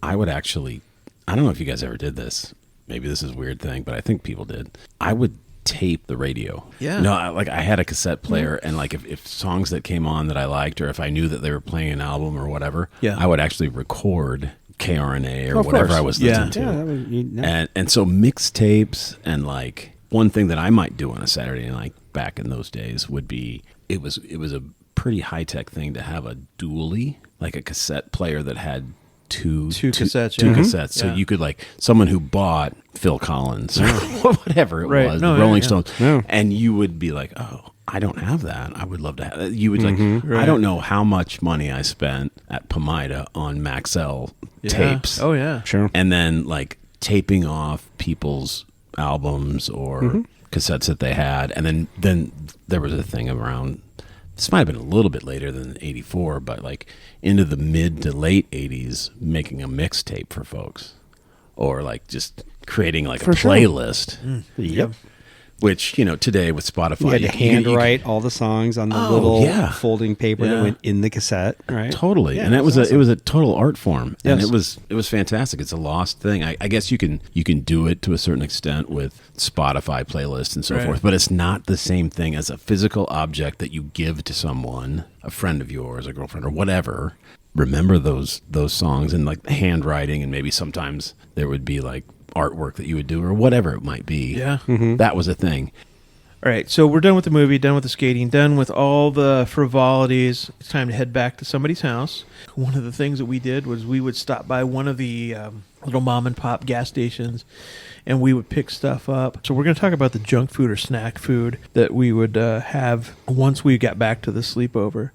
I would actually, I don't know if you guys ever did this. Maybe this is a weird thing, but I think people did. I would tape the radio. Yeah. No, I had a cassette player, and like if songs that came on that I liked, or if I knew that they were playing an album or whatever, I would actually record KRNA or whatever I was listening to. Yeah, that was, And so mixtapes, and like one thing that I might do on a Saturday night back in those days would be, it was a pretty high tech thing to have a dually, like a cassette player that had two cassettes, two yeah. cassettes. So you could, like, someone who bought Phil Collins or whatever it was, the Rolling Stones, and you would be like, oh, I don't have that. I would love to have that. You would I don't know how much money I spent at Pomida on Maxell tapes. Oh yeah, sure. And then like taping off people's albums or cassettes that they had. And then there was a thing around, this might have been a little bit later than 84, but like into the mid to late 80s, making a mixtape for folks, or like just creating like a playlist. Yep. Which, you know, today with Spotify, You had to handwrite all the songs on the little folding paper that went in the cassette, right? Totally. Yeah, and it was awesome. it was a total art form. And Yes. it was fantastic. It's a lost thing. I guess you can do it to a certain extent with Spotify playlists and so forth, but it's not the same thing as a physical object that you give to someone, a friend of yours, a girlfriend, or whatever. Remember those songs, and like handwriting, and maybe sometimes there would be like artwork that you would do or whatever it might be. Yeah. That was a thing. All right, so we're done with the movie, done with the skating, done with all the frivolities. It's time to head back to somebody's house. One of the things that we did was we would stop by one of the little mom and pop gas stations, and we would pick stuff up. So we're going to talk about the junk food or snack food that we would have once we got back to the sleepover.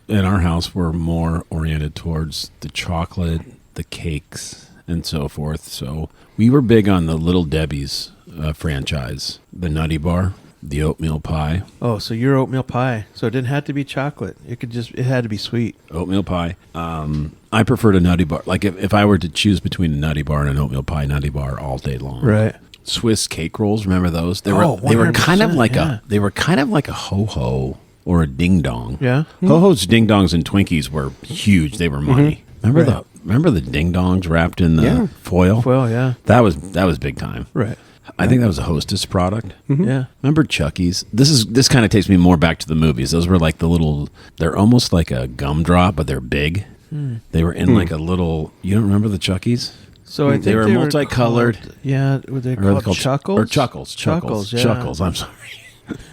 In our house, we're more oriented towards the chocolate, the cakes, and so forth. So we were big on the Little Debbie's franchise, the Nutty Bar, the oatmeal pie. Oh, so you're oatmeal pie. So it didn't have to be chocolate. It had to be sweet. Oatmeal pie. I preferred a Nutty Bar. Like if I were to choose between a Nutty Bar and an oatmeal pie, Nutty Bar all day long. Right. Swiss cake rolls, remember those? They Oh, were kind of 100%, like yeah. they were kind of like a ho-ho or a ding dong. Yeah. Ho-hos, ding dongs, and Twinkies were huge. They were money. Remember the ding dongs wrapped in the foil? Well, yeah. That was big time. Right. I think that was a Hostess product. Yeah. Remember Chucky's? This kind of takes me more back to the movies. Those were like they're almost like a gumdrop, but they're big. They were in like a little, you don't remember the Chucky's? So I think they were multicolored. Were they Or called Chuckles? Or Chuckles. Chuckles, yeah. Chuckles, I'm sorry.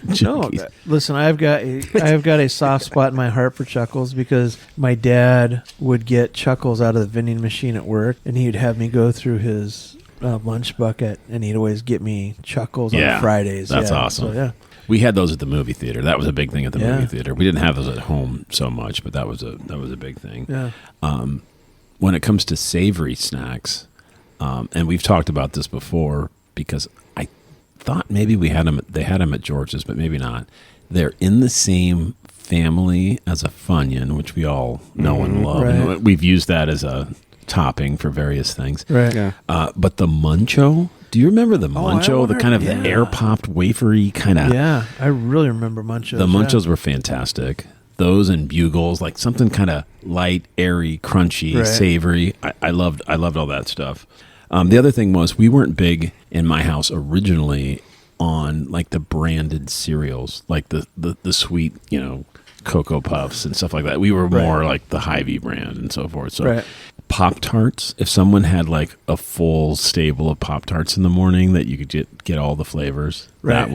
No, Chucky's. listen, I've got a soft spot in my heart for Chuckles because my dad would get Chuckles out of the vending machine at work, and he'd have me go through his lunch bucket, and he'd always get me Chuckles on Fridays. That's awesome. So, We had those at the movie theater. That was a big thing at the movie theater. We didn't have those at home so much, but that was a big thing. Yeah. when it comes to savory snacks, and we've talked about this before because I thought maybe they had them at George's, but maybe not. They're in the same family as a Funyun, which we all know and love. Right. And we've used that as a topping for various things. Right. Yeah. But the Muncho, do you remember the Muncho? The kind of yeah. air popped wafery kind of. Yeah, I really remember Munchos. The Munchos were fantastic. Those and Bugles, like something kind of light, airy, crunchy, Right. savory. I loved all that stuff. The other thing was we weren't big in my house originally on like the branded cereals, like the sweet, Cocoa Puffs and stuff like that. We were more like the Hy-Vee brand and so forth. So Right. Pop-Tarts, if someone had like a full stable of Pop-Tarts in the morning that you could get all the flavors, Right.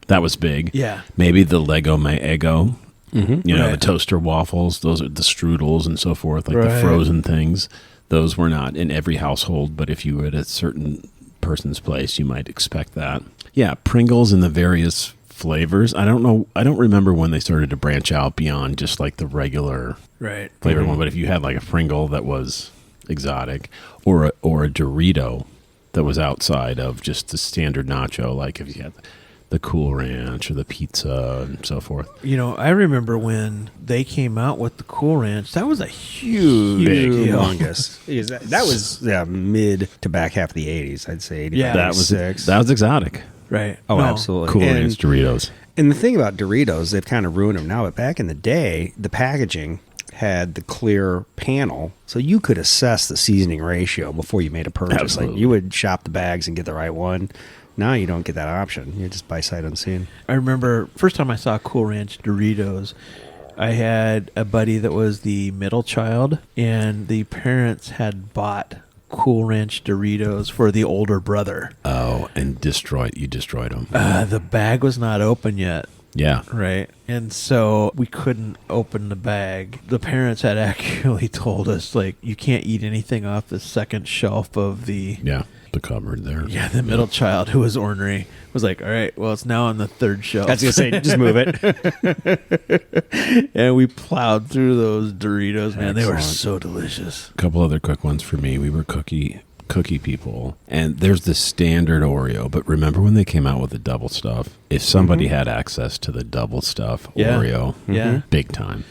that was big. Yeah. Maybe the Lego My Eggo, the Right. toaster waffles, those are the strudels and so forth, like the Right. frozen things. Those were not in every household, but if you were at a certain person's place, you might expect that. Yeah, Pringles in the various flavors. I don't remember when they started to branch out beyond just like the regular Right. flavored one, but if you had like a Pringle that was exotic or a Dorito that was outside of just the standard nacho, like if you had the Cool Ranch or the pizza and so forth. I remember when they came out with the Cool Ranch. That was a huge deal. Humongous. Because that was mid to back half of the 80s, I'd say. 85, Yeah. That was exotic. Right. Oh, No. absolutely. Cool And- Ranch Doritos. And the thing about Doritos, they've kind of ruined them now, but back in the day, the packaging had the clear panel, so you could assess the seasoning ratio before you made a purchase. Absolutely. Like you would shop the bags and get the right one. Now you don't get that option. You just buy sight unseen. I remember first time I saw Cool Ranch Doritos, I had a buddy that was the middle child, and the parents had bought Cool Ranch Doritos for the older brother. Oh, and you destroyed them. The bag was not open yet. Yeah. Right. And so we couldn't open the bag. The parents had actually told us, like, you can't eat anything off the second shelf of the... Yeah. The cupboard there. Yeah, the middle child who was ornery was like, all right, well, it's now on the third shelf. I was going to say, just move it. And we plowed through those Doritos, man. They were Excellent. so delicious. A couple other quick ones for me. We were cookie people, and there's the standard Oreo, but remember when they came out with the double stuff? If somebody had access to the double stuff Yeah. Oreo, Yeah. big time.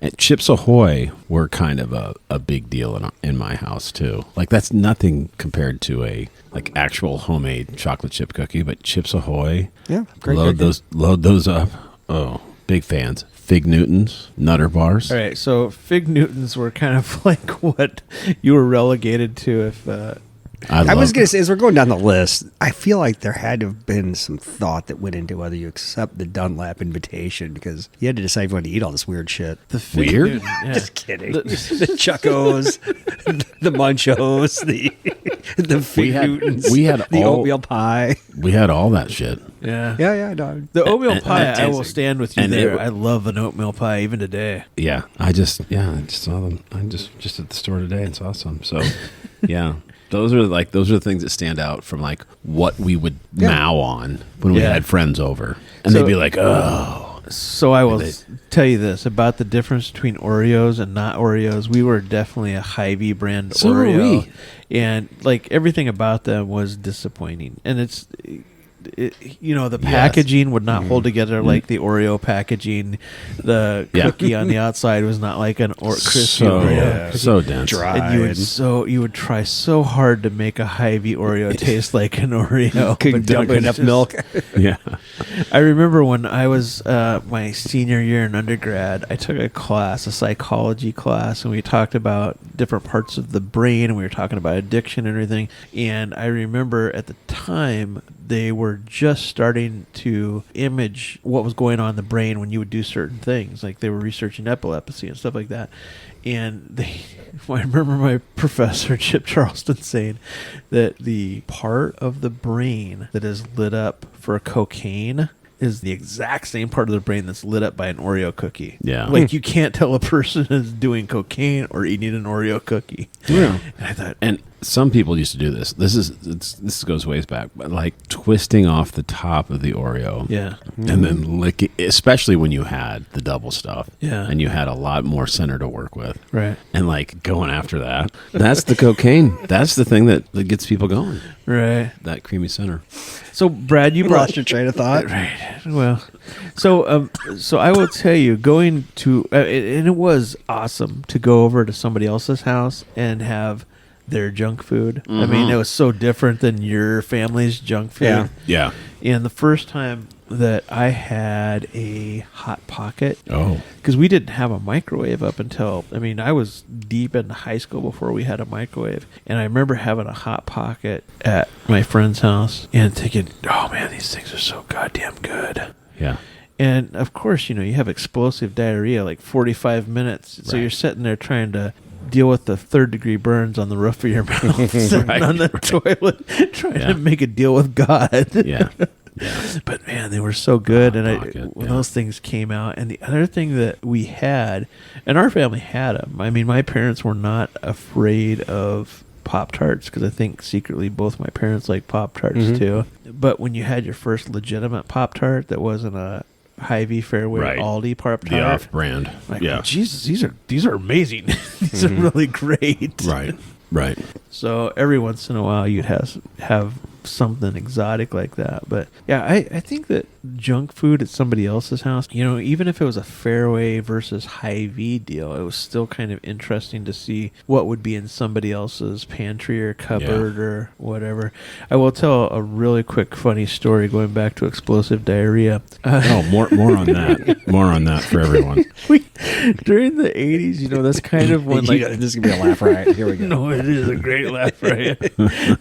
And Chips Ahoy were kind of a big deal in my house too. Like that's nothing compared to a like actual homemade chocolate chip cookie, but Chips Ahoy, Yeah, great load cookie. those up. Oh, big fans. Fig Newtons, Nutter Bars. All right, so Fig Newtons were kind of like what you were relegated to if... I was going to say, as we're going down the list, I feel like there had to have been some thought that went into whether you accept the Dunlap invitation because you had to decide if you wanted to eat all this weird shit. the Fig Weird? Newton, yeah. Just kidding. The Chuckos, the Munchos, the Fig Newtons, we had the all- oatmeal pie. We had all that shit. Yeah. Yeah, no. The oatmeal And- pie, and- I will stand with you and there. it- I love an oatmeal pie even today. Yeah, I just saw them. I just at the store today and saw some. So, yeah, those are the things that stand out from like what we would mow on when we Yeah. had friends over, and So- they'd be like, "Oh, So I will They- tell you this about the difference between Oreos and not Oreos. We were definitely a Hy-Vee brand So were Oreo, we. and like everything about them was disappointing. And the Yes. packaging would not hold together like the Oreo packaging. The Yeah. cookie on the outside was not like an crispy so Oreo. cookie. so dense." Dry. And you would try so hard to make a Hy-Vee Oreo taste like an Oreo. Couldn't but dump it was enough just- milk. Yeah, I remember when I was my senior year in undergrad, I took a psychology class, and we talked about different parts of the brain, and we were talking about addiction and everything. And I remember at the time, they were just starting to image what was going on in the brain when you would do certain things. Like they were researching epilepsy and stuff like that. And I remember my professor, Chip Charleston, saying that the part of the brain that is lit up for cocaine is the exact same part of the brain that's lit up by an Oreo cookie. Yeah. Like you can't tell a person is doing cocaine or eating an Oreo cookie. Yeah. And I thought, and some people used to do this. This goes ways back, but like twisting off the top of the Oreo, Yeah. and then licking, especially when you had the double stuff, Yeah. and you had a lot more center to work with, Right. and like going after that. That's the cocaine. That's the thing that gets people going. Right. That creamy center. So, Brad, you Lost your train of thought. Right. Well, so I will tell you, going to and it was awesome to go over to somebody else's house and have their junk food. I mean, it was so different than your family's junk food. Yeah. Yeah. And the first time that I had a Hot Pocket, Oh. because we didn't have a microwave up until, I mean, I was deep into high school before we had a microwave. And I remember having a Hot Pocket at my friend's house and thinking, oh man, these things are so goddamn good. Yeah. And of course, you have explosive diarrhea, like 45 minutes. So Right. you're sitting there trying to deal with the 3rd-degree burns on the roof of your mouth, sitting on the toilet, trying to make a deal with God. Yeah. But man, they were so good. Hot And Pocket, when yeah. those things came out, and the other thing that we had, and our family had them. I mean, my parents were not afraid of Pop-Tarts because I think secretly both my parents like Pop-Tarts too. But when you had your first legitimate Pop-Tart that wasn't a Hy-Vee, Fairway, Right. Aldi Pop-Tart, The off-brand. like, Yeah. oh, Jesus, these are amazing. These are really great. Right. Right. So every once in a while you'd have something exotic like that. But yeah, I think that junk food at somebody else's house, even if it was a Fairway versus Hy-Vee deal, it was still kind of interesting to see what would be in somebody else's pantry or cupboard or whatever. I will tell a really quick funny story going back to explosive diarrhea. Oh, more on that. More on that for everyone. During the 80s, that's kind of when like This is gonna be a laugh riot. Here we go. No, it is a great laugh riot.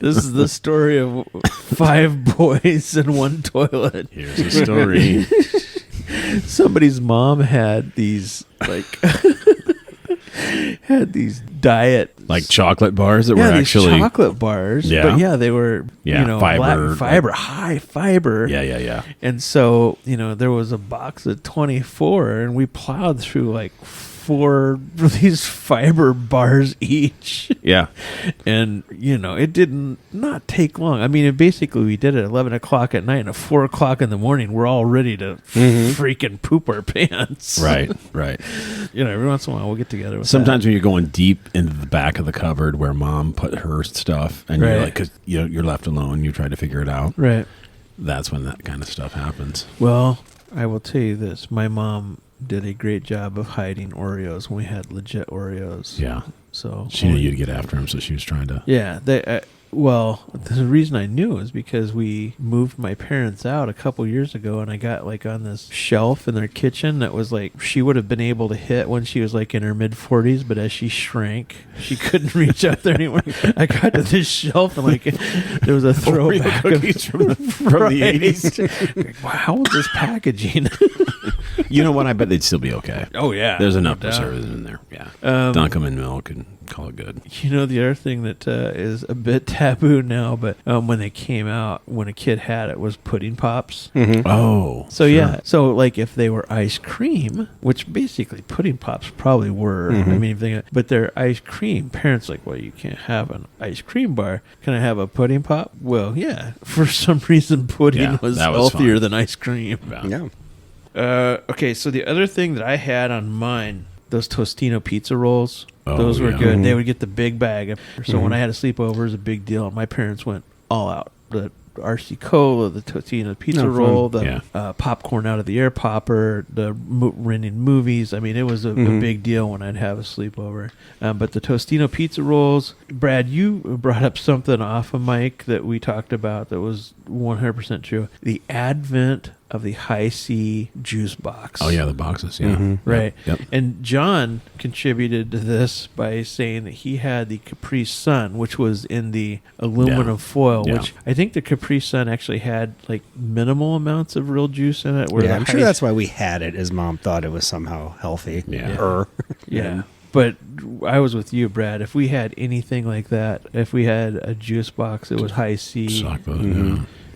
This is the story of 5 boys and 1 toilet. Here's a story. Somebody's mom had these diet Like chocolate bars that were these actually. chocolate bars. Yeah. But yeah, they were fiber. high fiber. Yeah. And so, there was a box of 24 and we plowed through like 4 of these fiber bars each. Yeah. And, it did not take long. I mean, basically we did it at 11 o'clock at night and at 4 o'clock in the morning, we're all ready to freaking poop our pants. Right. Every once in a while we'll get together with Sometimes when you're going deep into the back of the cupboard where mom put her stuff and you're Right. like, because you're left alone, you try to figure it out. that. Right. That's when that kind of stuff happens. Well, I will tell you this. My mom did a great job of hiding Oreos when we had legit Oreos. Yeah. So She knew you'd get after him, so she was trying to. Yeah, the reason I knew is because we moved my parents out a couple years ago, and I got like on this shelf in their kitchen that was like she would have been able to hit when she was like in her mid 40s, but as she shrank, she couldn't reach up there anymore. I got to this shelf and like there was a throwback cookies from the Right. 80s. Like, wow, how was this packaging? You know what? I bet they'd still be okay. Oh yeah, There's enough no doubt. preservatives in there. Yeah. Dunk them in milk and call it good. The other thing that is a bit taboo now, but when they came out, when a kid had it, was pudding pops. Oh. So yeah, so like if they were ice cream, which basically pudding pops probably were. I mean, but they're ice cream. Parents like, well, you can't have an ice cream bar. Can I have a pudding pop? Well, yeah. For some reason, pudding Yeah, was that was healthier fun. than ice cream. Yeah. Okay, so the other thing that I had on mine, those Tostino pizza rolls, Oh, those were yeah. good. They would get the big bag. So when I had a sleepover, it was a big deal. And my parents went all out. The RC Cola, the Tostino pizza fun. roll, the Yeah. popcorn out of the air popper, the renting movies. I mean, it was a big deal when I'd have a sleepover. But the Tostino pizza rolls, Brad, you brought up something off of Mike that we talked about that was 100% true. The advent of the high C juice box. Oh, yeah, the boxes. Yeah. Right. Yep. And John contributed to this by saying that he had the Capri Sun, which was in the aluminum Yeah. foil, Yeah. which I think the Capri Sun actually had like minimal amounts of real juice in it. Where Yeah, the I'm sure high- that's why we had it, as mom thought it was somehow healthy. Yeah. Yeah. But I was with you, Brad. If we had anything like that, if we had a juice box, it was high C. Sock those,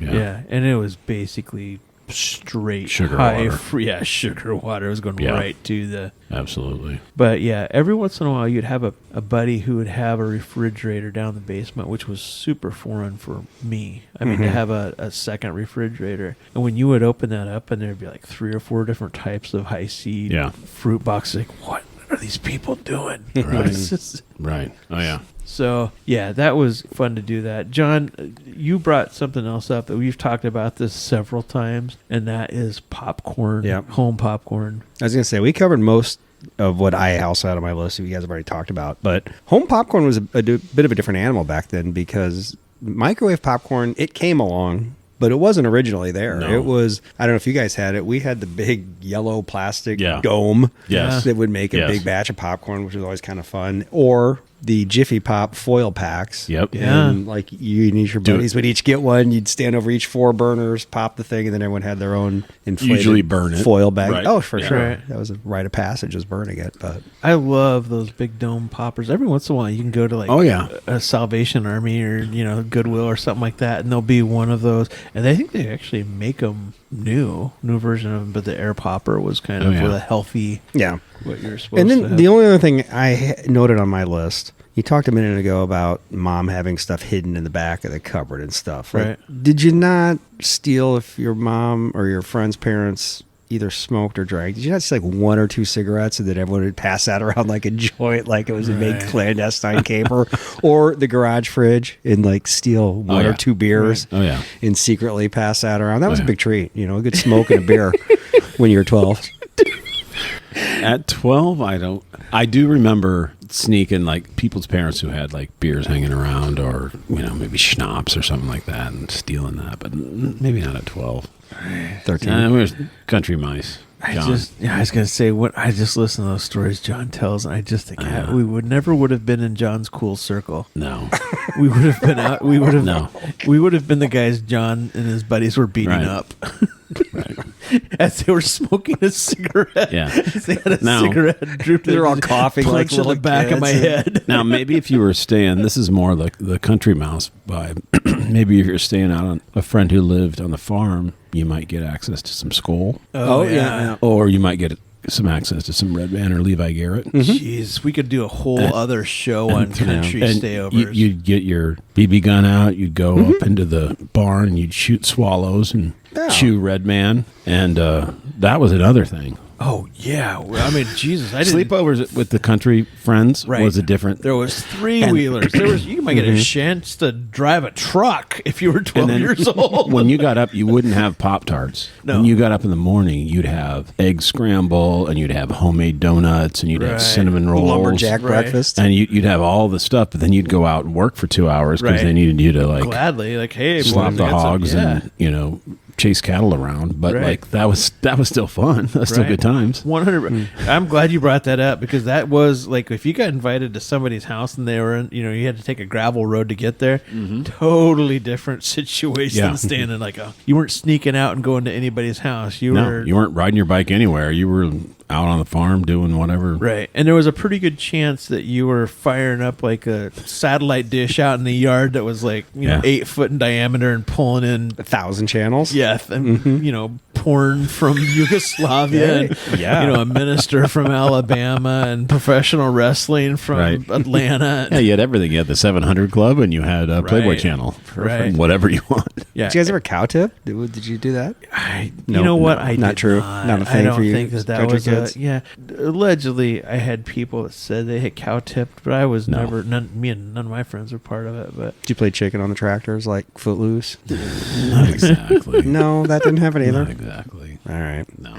Yeah. And it was basically straight Sugar high, water. sugar water. It was going Yeah. right to the. Absolutely. But yeah, every once in a while you'd have a buddy who would have a refrigerator down the basement, which was super foreign for me. I mean, to have a second refrigerator. And when you would open that up and there'd be like 3 or 4 different types of high seed fruit boxes, like, what are these people doing? Right. It's just- Right. Oh, yeah. So, yeah, that was fun to do that. John, you brought something else up that we've talked about this several times, and that is popcorn, home popcorn. I was going to say, we covered most of what I also had on my list that you guys have already talked about. But home popcorn was a bit of a different animal back then because microwave popcorn, it came along, but it wasn't originally there. No. It was, I don't know if you guys had it. We had the big yellow plastic Yeah. dome Yes. that would make a Yes. big batch of popcorn, which was always kind of fun. Or the Jiffy Pop foil packs. Yep. And like you and each your buddies would each get one. You'd stand over each 4 burners, pop the thing, and then everyone had their own inflated Usually burn it. foil bag. Right. Oh, for Yeah. sure. Right. That was a rite of passage, was burning it. But I love those big dome poppers. Every once in a while, you can go to like a Salvation Army or Goodwill or something like that, and there'll be one of those. And I think they actually make them new version of them. But the air popper was kind of with a healthy, yeah. what you're supposed And to then have. the only other thing I noted on my list, you talked a minute ago about mom having stuff hidden in the back of the cupboard and stuff. Like, Right. did you not steal if your mom or your friend's parents either smoked or drank? Did you not see like 1 or 2 cigarettes and then everyone would pass that around like a joint, like it was a big clandestine caper? Or the garage fridge and like steal 1 or 2 beers Oh, yeah. and secretly pass that around? That was Oh, a yeah. big treat. A good smoke and a beer when you were 12. At 12, I do remember sneaking like people's parents who had like beers hanging around or, maybe schnapps or something like that and stealing that, but maybe not at 12. 13. We were country mice. I John. was gonna say I just listen to those stories John tells, and I just think we would have been in John's cool circle. No. We would have been out. We would have. No. We would have been the guys John and his buddies were beating Right. up as they were smoking a cigarette. Yeah. As they had a Now- cigarette drooped. They're all coughing like punch in the little back of my kids. head. Now, maybe if you were staying, this is more like the country mouse vibe. Maybe if you're staying out on a friend who lived on the farm, you might get access to some Skoal. Oh, yeah. Or you might get some access to some Red Band or Levi Garrett. Jeez, we could do a whole other show on country And stayovers. you'd get your BB gun out. You'd go up into the barn. You'd shoot swallows and chew Red Man. And that was another thing. oh yeah, Well, I mean, Jesus, I didn't. Sleepovers with the country friends Right. was a different. There was 3-wheelers. There was you might get a chance to drive a truck if you were 12 then years old. When you got up, you wouldn't have Pop-Tarts. No. When you got up in the morning, you'd have egg scramble, and you'd have homemade donuts, and you'd Right. have cinnamon rolls. Lumberjack Right. breakfast. And you'd have all the stuff, but then you'd go out and work for 2 hours because Right. they needed you to, like, Gladly, like, hey, slop boys, the I got some- hogs and, chase cattle around. But, Right. like, that was still fun. That was still Right. good times. 100. I'm glad you brought that up because that was like if you got invited to somebody's house and they were in, you had to take a gravel road to get there. Totally different situation Yeah. than standing like you weren't sneaking out and going to anybody's house. You No, were you weren't riding your bike anywhere. You were out on the farm doing whatever. right, and there was a pretty good chance that you were firing up like a satellite dish out in the yard that was like 8 foot in diameter and pulling in 1,000 channels. and porn from Yugoslavia and a minister from Alabama and professional wrestling from Right. Atlanta. Yeah, you had everything. You had the 700 Club, and you had a Playboy Right. Channel. Right. Whatever you want. Yeah. Did you guys ever cow tip? Did you do that? You know what? I not did true. Not, Not a I thing don't for you think that country was kids? Allegedly, I had people that said they had cow tipped, but I was No. never. Me and none of my friends were part of it. But Did you play chicken on the tractors like Footloose? Not exactly. No, that didn't happen either. Not exactly. All right. No.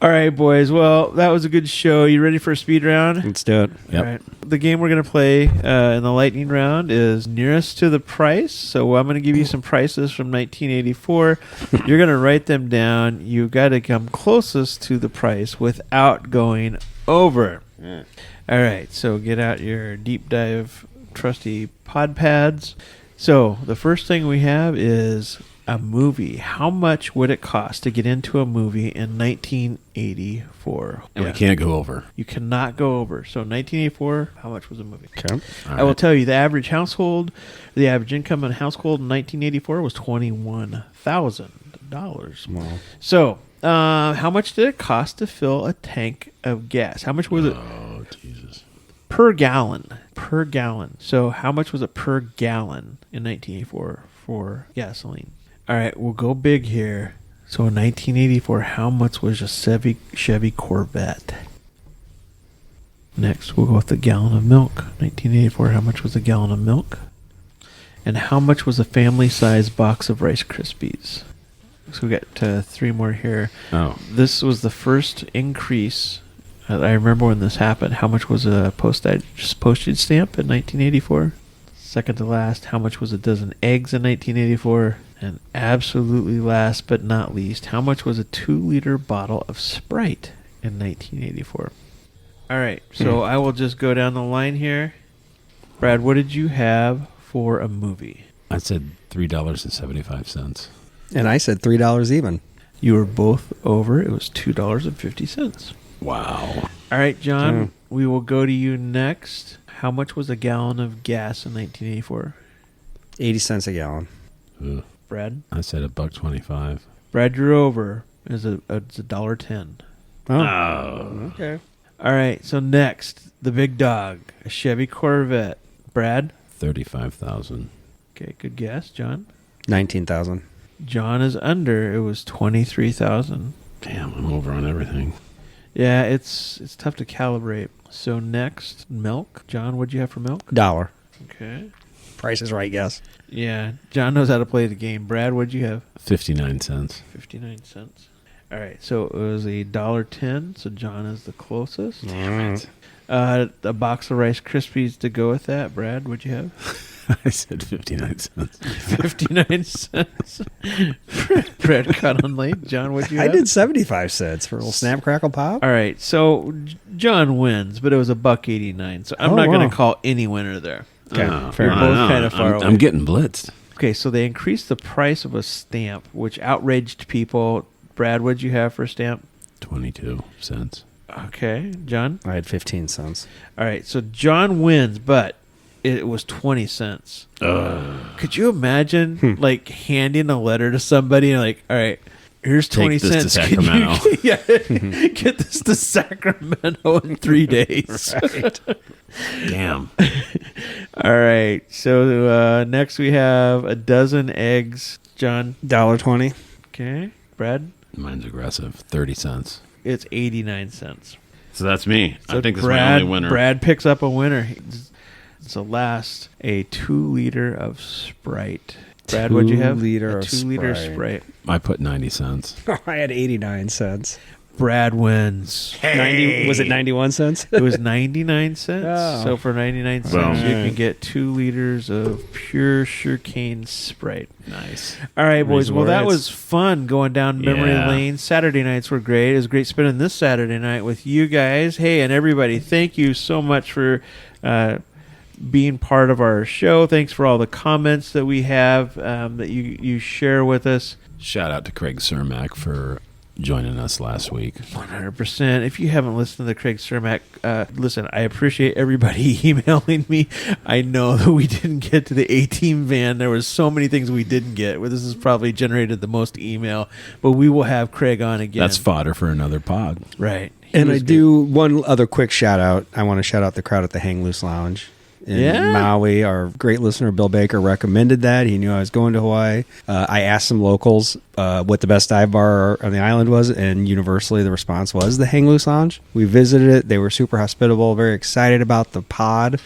all right, boys. Well, that was a good show. You ready for a speed round? Let's do it. Yep. All right. The game we're going to play in the lightning round is nearest to the price. So I'm going to give you some prices from 1984. You're going to write them down. You've got to come closest to the price without going over. All right. So get out your deep dive trusty pod pads. So the first thing we have is a movie. How much would it cost to get into a movie in 1984? And we can't go over. You cannot go over. So 1984, how much was a movie? Okay. I will tell you the average household, the average income in a household in 1984 was $21,000. Wow. So, how much did it cost to fill a tank of gas? How much was it Oh, Jesus. per gallon? Per gallon. So, how much was it per gallon in 1984 for gasoline? All right, we'll go big here. So, in 1984, how much was a Chevy Corvette? Next, we'll go with the gallon of milk. 1984, how much was a gallon of milk? And how much was a family-sized box of Rice Krispies? So we got 3 more here. Oh. This was the first increase. I remember when this happened. How much was a postage stamp in 1984? Second to last, how much was a dozen eggs in 1984? And absolutely last but not least, how much was a 2-liter bottle of Sprite in 1984? All right, so I will just go down the line here. Brad, what did you have for a movie? I said $3.75. And I said $3 even. You were both over. It was $2.50. Wow. All right, John, we will go to you next. How much was a gallon of gas in 1984? 80 cents a gallon. Ugh. Brad? I said $1.25. Brad, you're over. It's $1.10. Oh. Okay. All right, so next, the big dog, a Chevy Corvette. Brad? 35,000. Okay, good guess. John? 19,000. John is under. It was 23,000. Damn, I'm over on everything. Yeah, it's tough to calibrate. So next, milk. John, what'd you have for milk? $1. Okay. Price is right, guess. Yeah, John knows how to play the game. Brad, what'd you have? 59 cents. 59 cents. All right, so it was $1.10. So John is the closest. Damn it. A box of Rice Krispies to go with that. Brad, what'd you have? I said 59 cents. 59 cents. Brad cut on late. John, what'd you have? I did 75 cents for a little snap, crackle, pop. All right, so John wins, but it was $1.89. So I'm not going to call any winner there. Okay, fair. You're both kind of far away. I'm getting blitzed. Okay, so they increased the price of a stamp, which outraged people. Brad, what'd you have for a stamp? 22 cents. Okay, John? I had 15 cents. All right, so John wins, but it was 20 cents. Could you imagine, like, handing a letter to somebody and, like, all right, here's 20 Take this cents. to Sacramento. Get this to Sacramento in 3 days. Right. Damn. All right, so next we have a dozen eggs. John? $1.20. Okay. Brad? Mine's aggressive. 30 cents. It's 89 cents. So that's me. So I think this Brad, is my only winner. Brad picks up a winner. So last, a 2-liter of Sprite. Brad, what'd you have? 2-liter a of 2-liter Sprite. Sprite. I put 90 cents. I had 89 cents. Brad wins. 90, was it 91 cents? It was 99 cents. Oh. So for 99 cents, Boom. you can get 2 liters of pure sugarcane Sprite. Nice. All right, boys. Reasonable Well, that rates. was fun going down memory Yeah. lane. Saturday nights were great. It was great spending this Saturday night with you guys. Hey, and everybody, thank you so much for being part of our show. Thanks for all the comments that we have that you share with us. Shout out to Craig Cermak for joining us last week. 100%. If you haven't listened to the Craig Cermak, listen, I appreciate everybody emailing me. I know that we didn't get to the A-Team van. There was so many things we didn't get. Well, this has probably generated the most email, but we will have Craig on again. That's fodder for another pod. right. He And I was do one other quick shout out. I want to shout out the crowd at the Hang Loose Lounge in Yeah. Maui. Our great listener, Bill Baker, recommended that. He knew I was going to Hawaii. I asked some locals what the best dive bar on the island was, and universally the response was the Hang Loose Lounge. We visited it. They were super hospitable, very excited about the pod.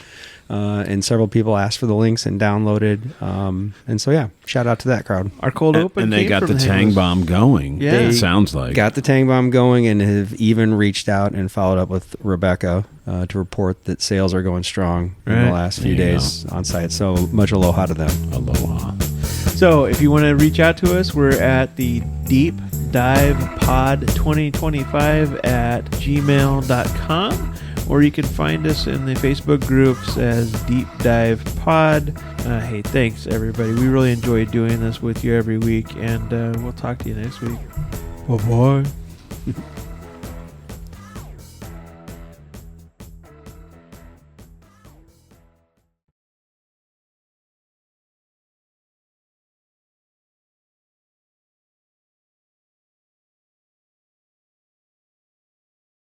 And several people asked for the links and downloaded. And so, yeah, shout out to that crowd. Our cold open And they came got from the Hang Tang Loose. Bomb going. Yeah. It sounds like. Got the Tang Bomb going and have even reached out and followed up with Rebecca to report that sales are going strong in Right. the last few There you days on site. So much aloha to them. Aloha. So if you want to reach out to us, we're at the Deep Dive Pod 2025 at gmail.com, or you can find us in the Facebook groups as Deep Dive Pod. Hey, thanks everybody. We really enjoy doing this with you every week, and we'll talk to you next week. Bye-bye.